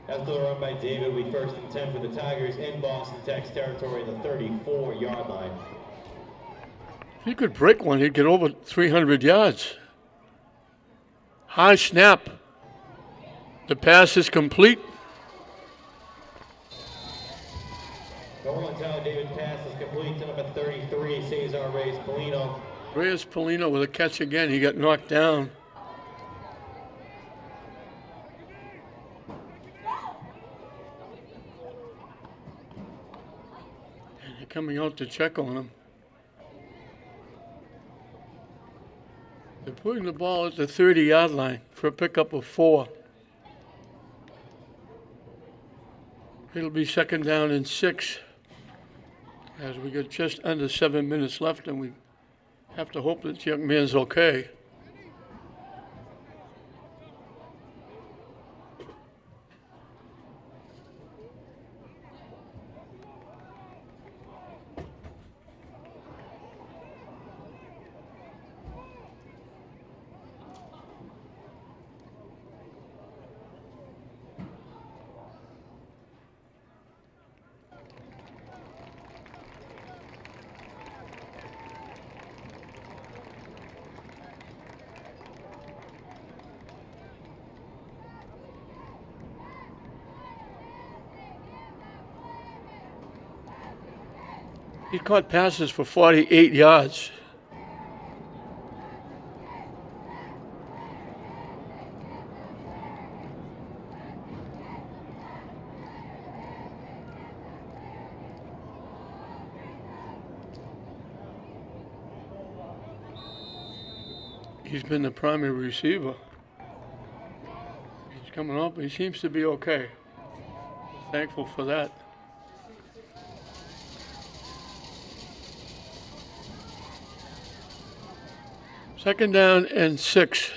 After the run by David, we 1st and 10 for the Tigers in Boston Tech's territory, the 34-yard line. If he could break one, he'd get over 300 yards. High snap. The pass is complete. Number 1, Tyler David pass is complete to number 33, Cesar Reyes Polino. Reyes Polino with a catch again. He got knocked down. And they're coming out to check on him. They're putting the ball at the 30-yard line for a pickup of 4. It'll be 2nd down and 6 as we got just under 7 minutes left, and we have to hope that the young man's okay. He caught passes for 48 yards. He's been the primary receiver. He's coming up. He seems to be okay. Thankful for that. Second down and 6.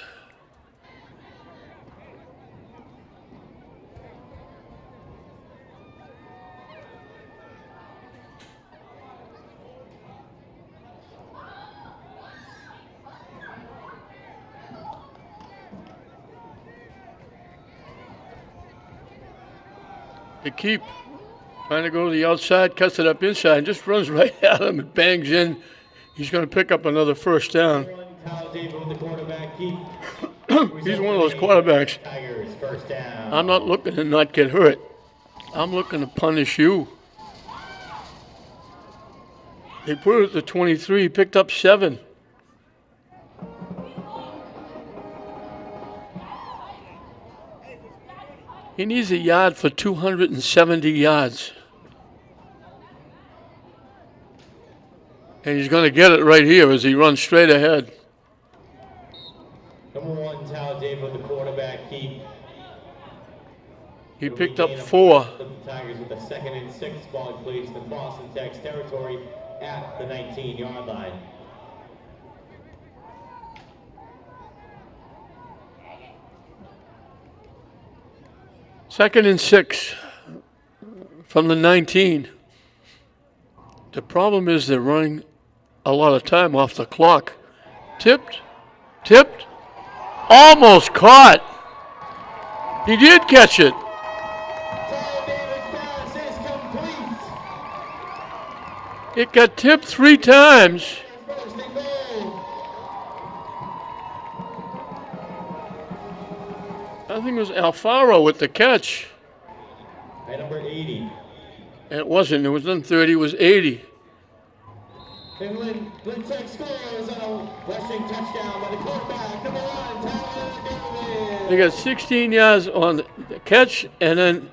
They keep trying to go to the outside, cuts it up inside, and just runs right at him and bangs in. He's going to pick up another first down. He's one of those quarterbacks. I'm not looking to not get hurt. I'm looking to punish you. They put it at the 23, he picked up 7. He needs a yard for 270 yards. And he's going to get it right here as he runs straight ahead. Number 1, Tal Dave with the quarterback. He picked up 4. The Tigers with the 2nd and 6 ball placed in Boston Tech's territory at the 19-yard line. Second and 6 from the 19. The problem is they're running a lot of time off the clock. Tipped, almost caught. He did catch it. It got tipped 3 times. I think it was Alfaro with the catch. At number 80. It wasn't. It was not 30. It was 80. And Lynn Tech scores on a rushing touchdown by the quarterback, number 1, Tyler David. They got 16 yards on the catch, and then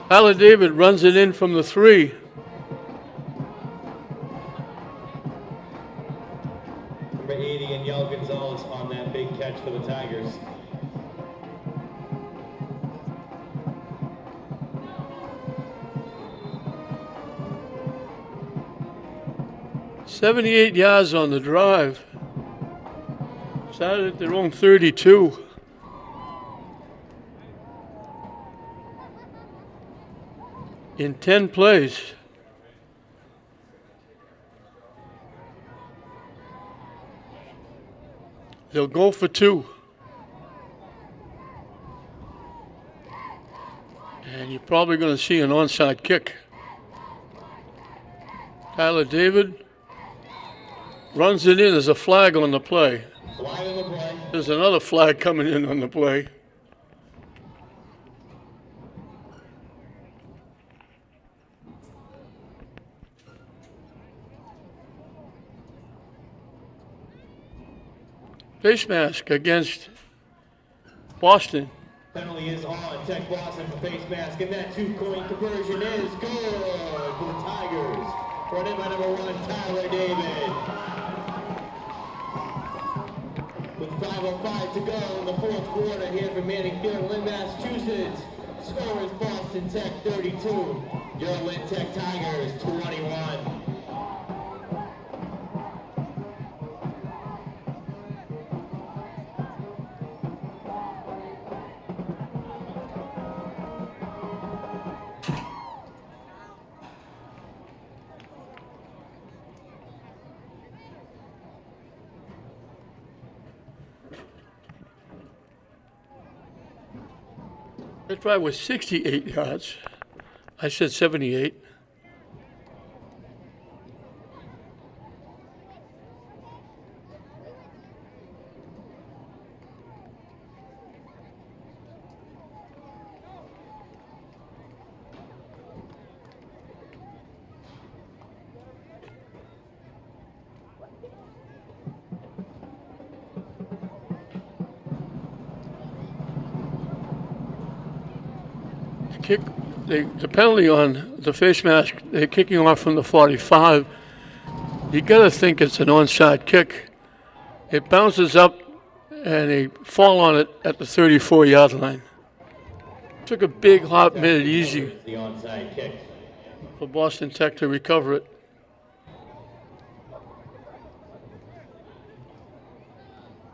Tyler David runs it in from the 3. Number 80 and Yel Gonzalez on that big catch for the Tigers. "78 yards on the drive. Started at their own 32. In 10 plays. They'll go for 2. And you're probably going to see an onside kick. Tyler David runs it in. There's a flag on the play. Flag on the play. There's another flag coming in on the play. Face mask against Boston. Penalty is on. Tech Boston for face mask, and that 2-point conversion is good for the Tigers. Brought in by number 1, Tyler David. With 5:05 to go in the 4th quarter here from Manning Field, Lynn, Massachusetts. Score is Boston Tech 32. Your Lynn Tech Tigers 21. That drive was 68 yards. I said 78. The penalty on the face mask, they're kicking off from the 45. You got to think it's an onside kick. It bounces up, and they fall on it at the 34-yard line. Took a big hop, made it easy The onside kick. for Boston Tech to recover it.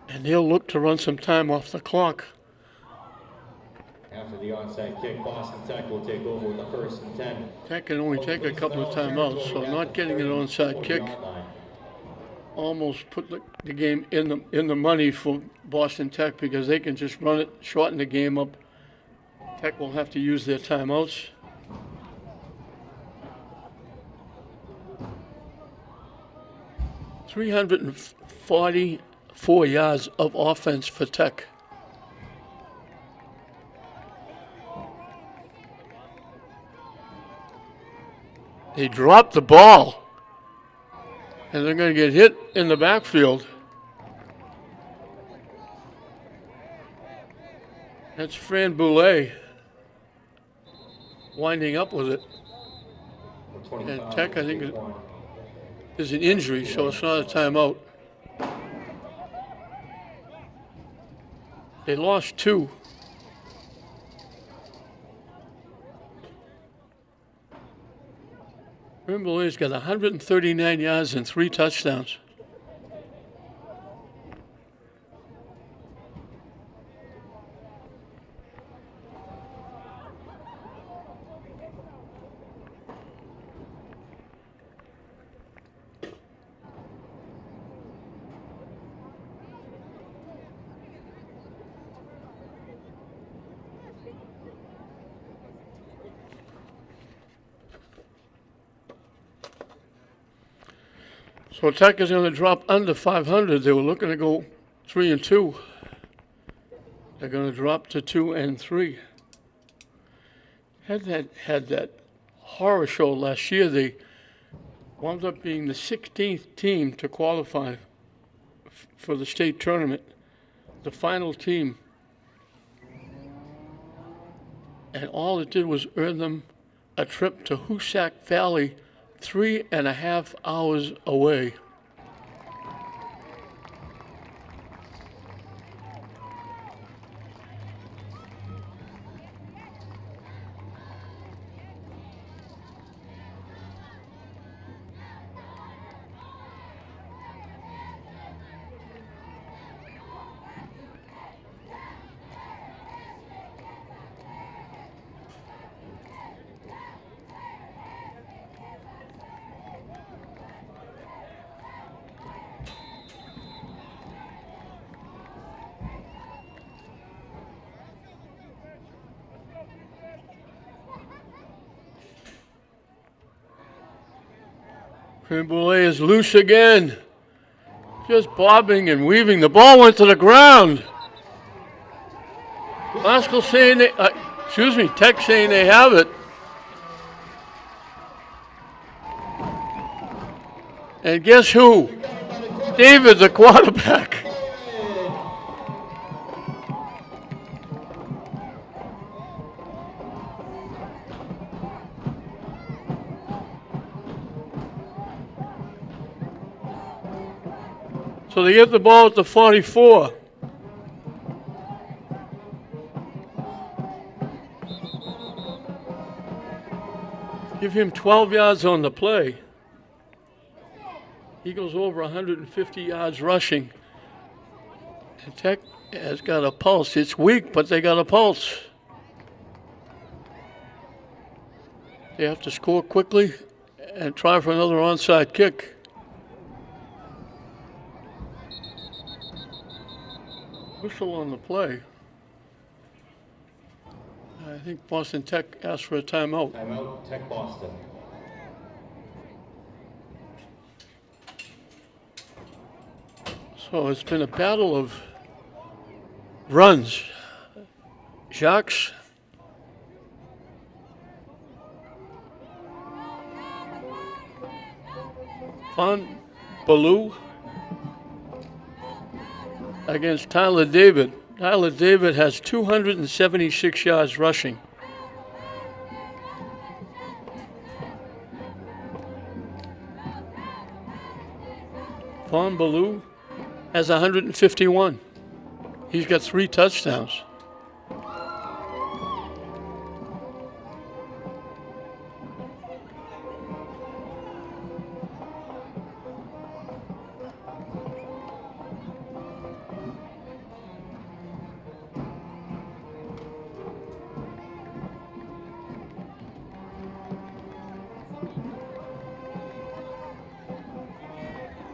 And they'll look to run some time off the clock. After the onside kick, Boston Tech will take over with the 1st and 10. Tech can only take a couple of timeouts, so not getting an onside kick almost put the game in the money for Boston Tech, because they can just run it, shorten the game up. Tech will have to use their timeouts. "344 yards of offense for Tech. They dropped the ball, and they're going to get hit in the backfield. That's Fran Boulay winding up with it. And Tech, I think, is an injury, so it's not a timeout. They lost 2. Fran Boulay's got 139 yards and 3 touchdowns. So Tech is going to drop under 500. They were looking to go 3-2. They're going to drop to 2-3. Had that horror show last year. They wound up being the 16th team to qualify for the state tournament. the final team. And all it did was earn them a trip to Hoosac Valley, 3.5 hours away. Creme Brulee is loose again. Just bobbing and weaving. The ball went to the ground. Glasgow saying they, Tech saying they have it. And guess who? David, the quarterback. So they get the ball at the 44. Give him 12 yards on the play. He goes over 150 yards rushing. And Tech has got a pulse. It's weak, but they got a pulse. They have to score quickly and try for another onside kick. Whistle on the play. I think Boston Tech asked for a timeout. Timeout, Tech Boston. So it's been a battle of runs. Jacques. Von Baloo against Tyler David. Tyler David has 276 yards rushing. Von Baloo has 151. He's got 3 touchdowns.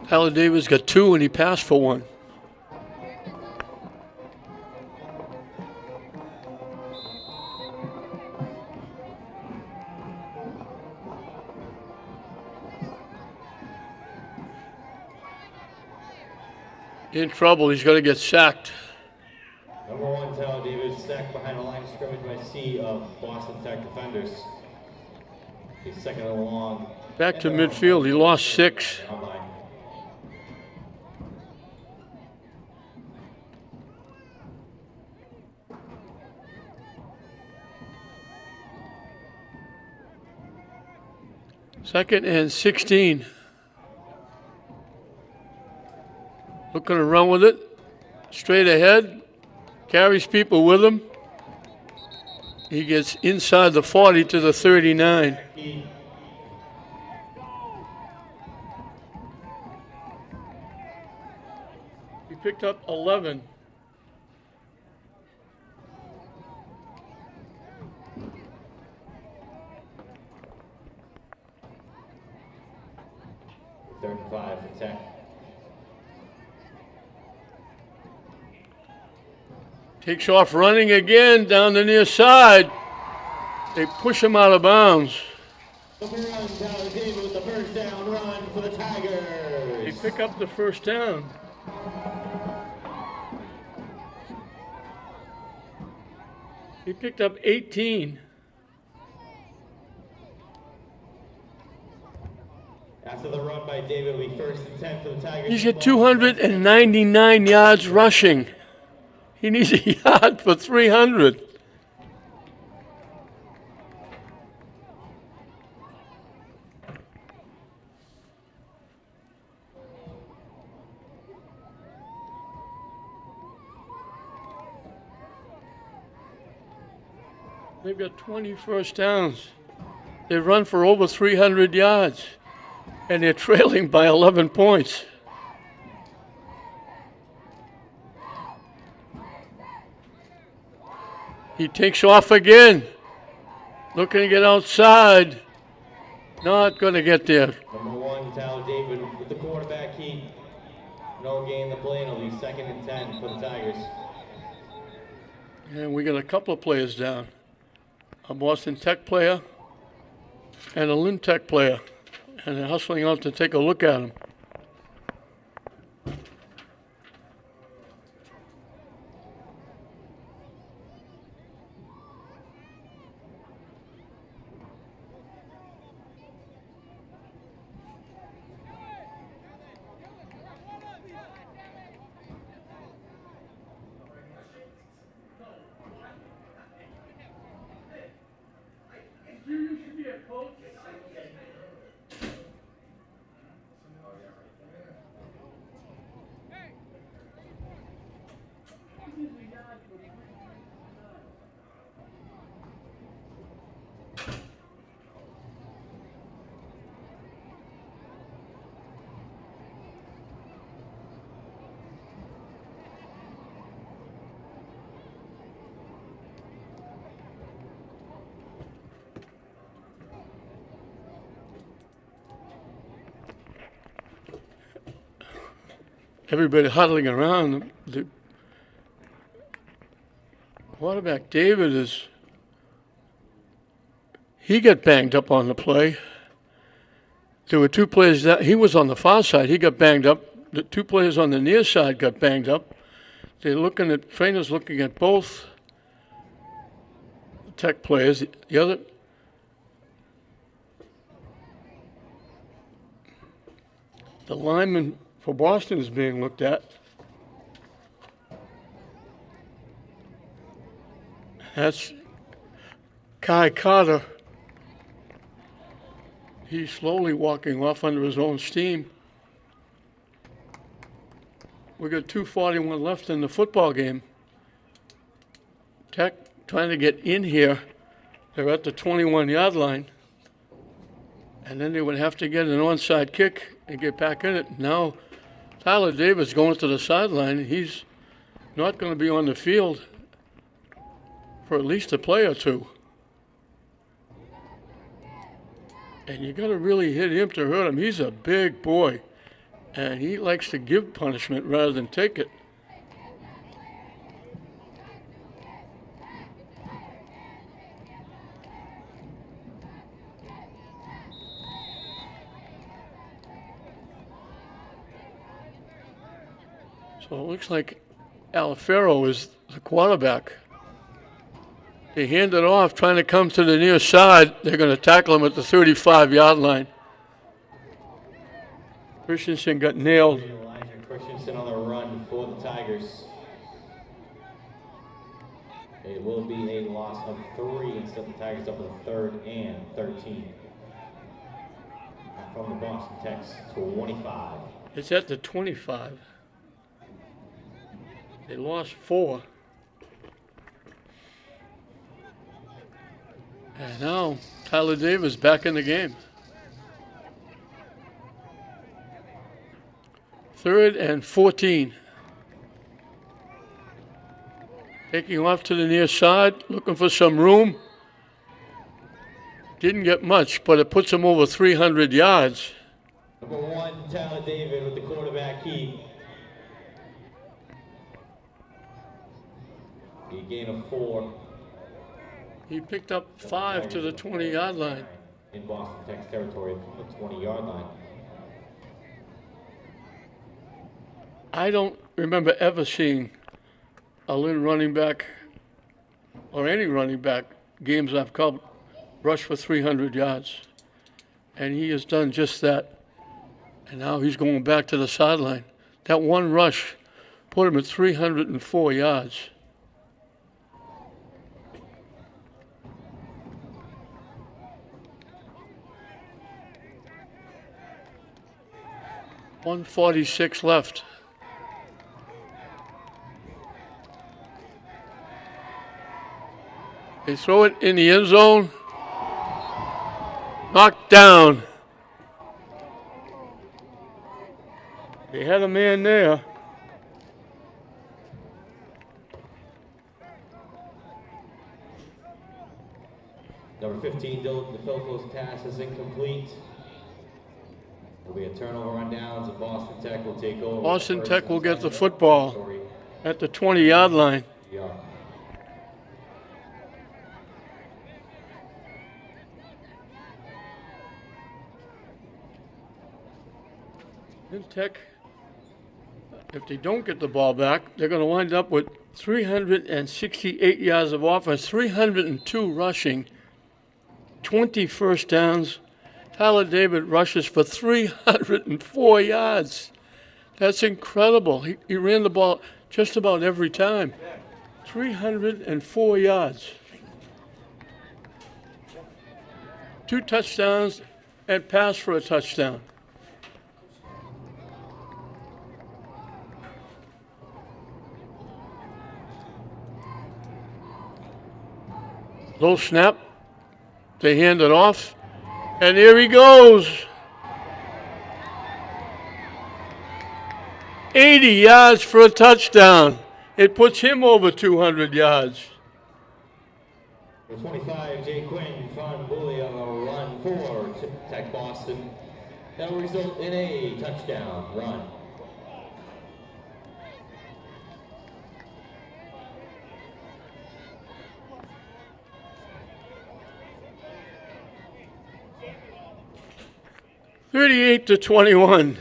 Tyler Davis got 2 and he passed for 1. In trouble, he's going to get sacked. Number 1, Tyler Davis, sacked behind the line of scrimmage by C of Boston Tech defenders. He's second and long. Back to midfield, he lost 6. Second and 16. Looking to run with it. Straight ahead. Carries people with him. He gets inside the 40 to the 39. He picked up 11. Third and 5 for Tech. Takes off running again down the near side. They push him out of bounds. Tyler David with the first down run for the Tigers. They pick up the first down. He picked up 18. After the run by David, will be first and 10 for the Tigers. He's got 299 yards rushing. He needs a yard for 300. They've got 20 first downs. They run for over 300 yards, and they're trailing by 11 points. He takes off again, looking to get outside. Not going to get there. Number 1, Tyler David with the quarterback keep. No gain the play, and it'll be 2nd and 10 for the Tigers. And we got a couple of players down. A Boston Tech player and a Lynn Tech player. And they're hustling out to take a look at him. Everybody huddling around. The quarterback, David, he got banged up on the play. There were 2 players that he was on the far side. He got banged up. The 2 players on the near side got banged up. Trainers looking at both Tech players. The lineman for Boston is being looked at. That's Kai Carter. He's slowly walking off under his own steam. We got 2:41 left in the football game. Tech trying to get in here. They're at the 21-yard line. And then they would have to get an onside kick and get back in it. Now Tyler Davis going to the sideline. He's not going to be on the field for at least a play or 2. And you got to really hit him to hurt him. He's a big boy, and he likes to give punishment rather than take it. So it looks like Alfaro is the quarterback. They hand it off, trying to come to the near side. They're going to tackle him at the 35-yard line. Christensen got nailed. Elijah Christensen on the run for the Tigers. It will be a loss of 3 instead the Tigers up to the 3rd and 13. From the Boston Tech's 25. It's at the 25. They lost 4. And now Tyler Davis back in the game. 3rd and 14. Taking off to the near side, looking for some room. Didn't get much, but it puts him over 300 yards. Number 1, Tyler David with the quarterback keep. A gain of 4. He picked up 5 to the 20-yard line. In Boston Tech's territory, the 20-yard line. I don't remember ever seeing a Lynn running back or any running back, games I've covered, rush for 300 yards. And he has done just that. And now he's going back to the sideline. That one rush put him at 304 yards. .146 left. They throw it in the end zone. Knocked down. They had a man there. Number 15, Dylan DeFilippo's pass is incomplete. There'll be a turnover on downs, and Boston Tech will take over. Boston Tech will get the football at the 20-yard line. Yeah. And Tech, if they don't get the ball back, they're going to wind up with 368 yards of offense, 302 rushing, 20 first downs. Tyler David rushes for 304 yards. That's incredible. He ran the ball just about every time. 304 yards. 2 touchdowns and pass for a touchdown. Low snap. They hand it off. And here he goes. 80 yards for a touchdown. It puts him over 200 yards. The 25, Jay Quinn, Fun Bully on a run for Tech Boston. That will result in a touchdown run. (38-21).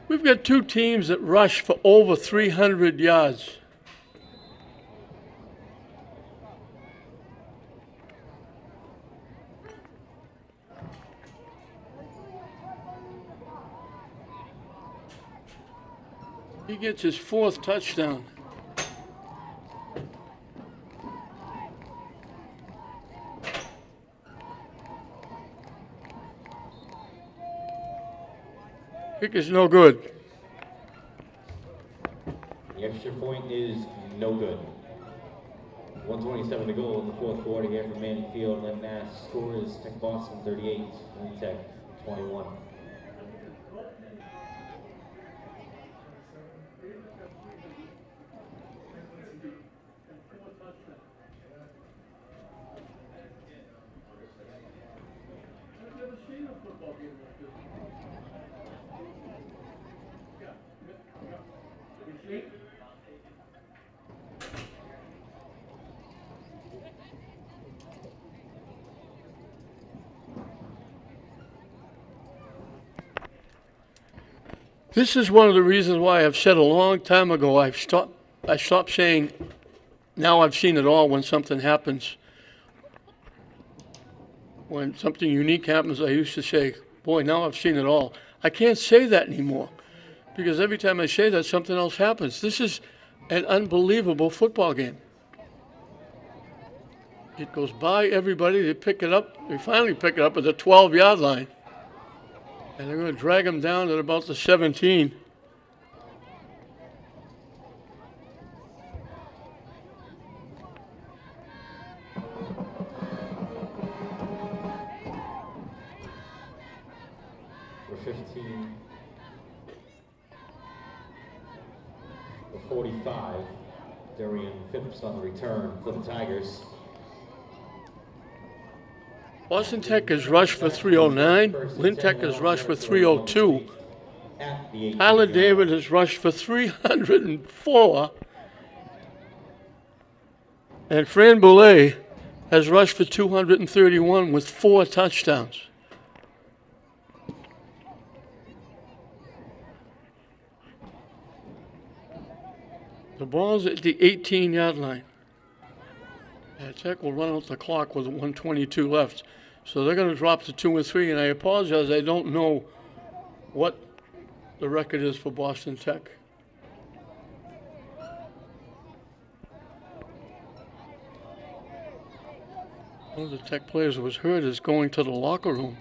We've got 2 teams that rush for over 300 yards. He gets his 4th touchdown. Kick is no good. The extra point is no good. 1:27 to go in the 4th quarter here from Manning Field. Lynn Mass score is Tech Boston 38, Lynn Tech 21. This is one of the reasons why I've said a long time ago, I stopped saying, now I've seen it all when something happens. When something unique happens, I used to say, boy, now I've seen it all. I can't say that anymore because every time I say that, something else happens. This is an unbelievable football game. It goes by everybody, they pick it up, they finally pick it up at the 12-yard line. And they're going to drag him down at about the 17. For 15. For 45. Darian Phipps on the return for the Tigers. Boston Tech has rushed for 309. Lynn Tech has rushed for 302. Tyler David has rushed for 304. And Fran Boulay has rushed for 231 with 4 touchdowns. The ball's at the 18-yard line. Tech will run out the clock with 1:22 left. So they're going to drop to 2 and 3, and I apologize, I don't know what the record is for Boston Tech. One of the Tech players who was hurt is going to the locker room.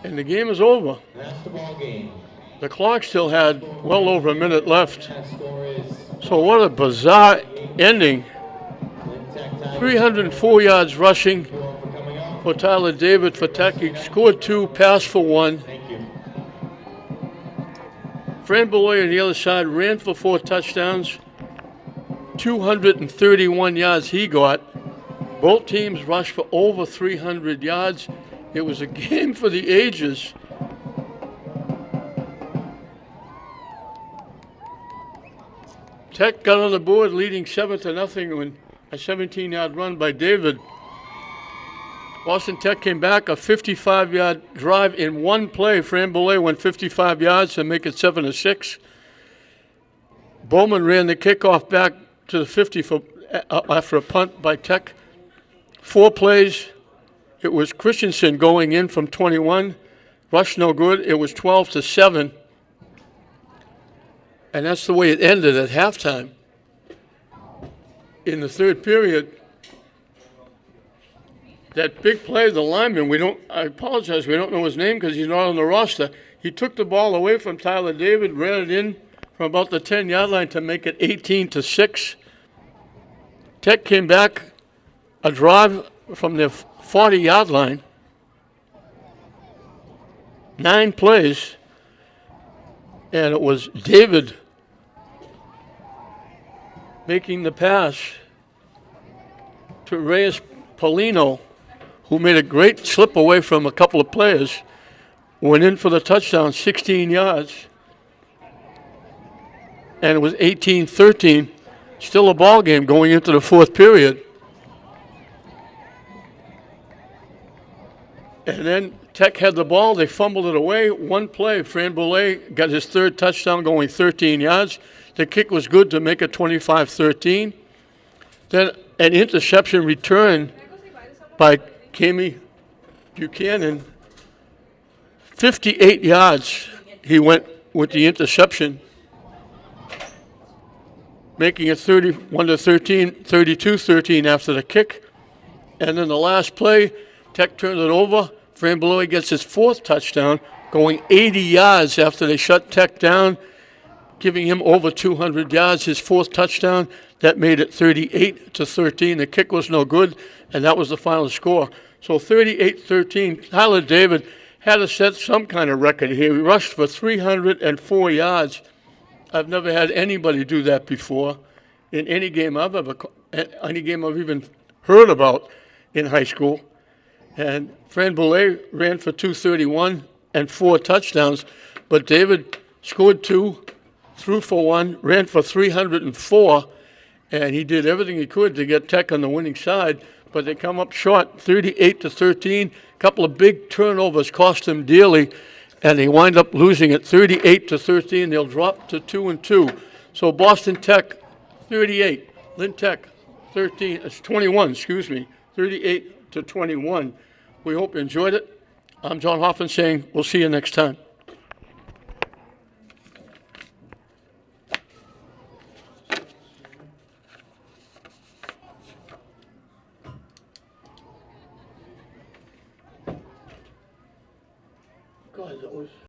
And the game is over. That's the ball game. The clock still had well over a minute left. That score is So what a bizarre ending. Lynn Tech Tigers 304 yards rushing for coming up. for Tyler David for Tech. He scored 2, passed for 1. Thank you. Fran Beloy on the other side ran for 4 touchdowns. 231 yards he got. Both teams rushed for over 300 yards. It was a game for the ages. Tech got on the board leading 7-0 when a 17-yard run by David. Boston Tech came back, a 55-yard drive in one play. Fran Beloy went 55 yards to make it 7-6. Bowman ran the kickoff back to the 50 after a punt by Tech. 4 plays. It was Christensen going in from 21. Rush no good. It was 12-7. And that's the way it ended at halftime. In the third period, that big play, the lineman, I apologize, we don't know his name because he's not on the roster. He took the ball away from Tyler David, ran it in from about the 10-yard line to make it 18-6. Tech came back, a drive from their 40-yard line. 9 plays. And it was David making the pass to Reyes Polino, who made a great slip away from a couple of players, went in for the touchdown, 16 yards. And it was 18-13, still a ball game going into the fourth period. And then Tech had the ball. They fumbled it away. One play, Fran Beloy got his 3rd touchdown going 13 yards. The kick was good to make it 25-13. Then an interception return by Kami Buchanan. 58 yards he went with the interception, making it 31-13, 32-13 after the kick. And then the last play, Tech turned it over. Fran Beloy gets his 4th touchdown, going 80 yards after they shut Tech down, giving him over 200 yards, his 4th touchdown. That made it 38-13. The kick was no good, and that was the final score. So 38-13. Tyler David had to set some kind of record here. He rushed for 304 yards. I've never had anybody do that before in any game I've even heard about in high school. And Fran Beloy ran for 231 and 4 touchdowns, but David scored 2, threw for 1, ran for 304, and he did everything he could to get Tech on the winning side, but they come up short, 38-13. A couple of big turnovers cost them dearly, and they wind up losing it 38-13. They'll drop to 2-2. So Boston Tech 38, Lynn Tech 21, 38-21. We hope you enjoyed it. I'm John Hoffman saying we'll see you next time. God, that was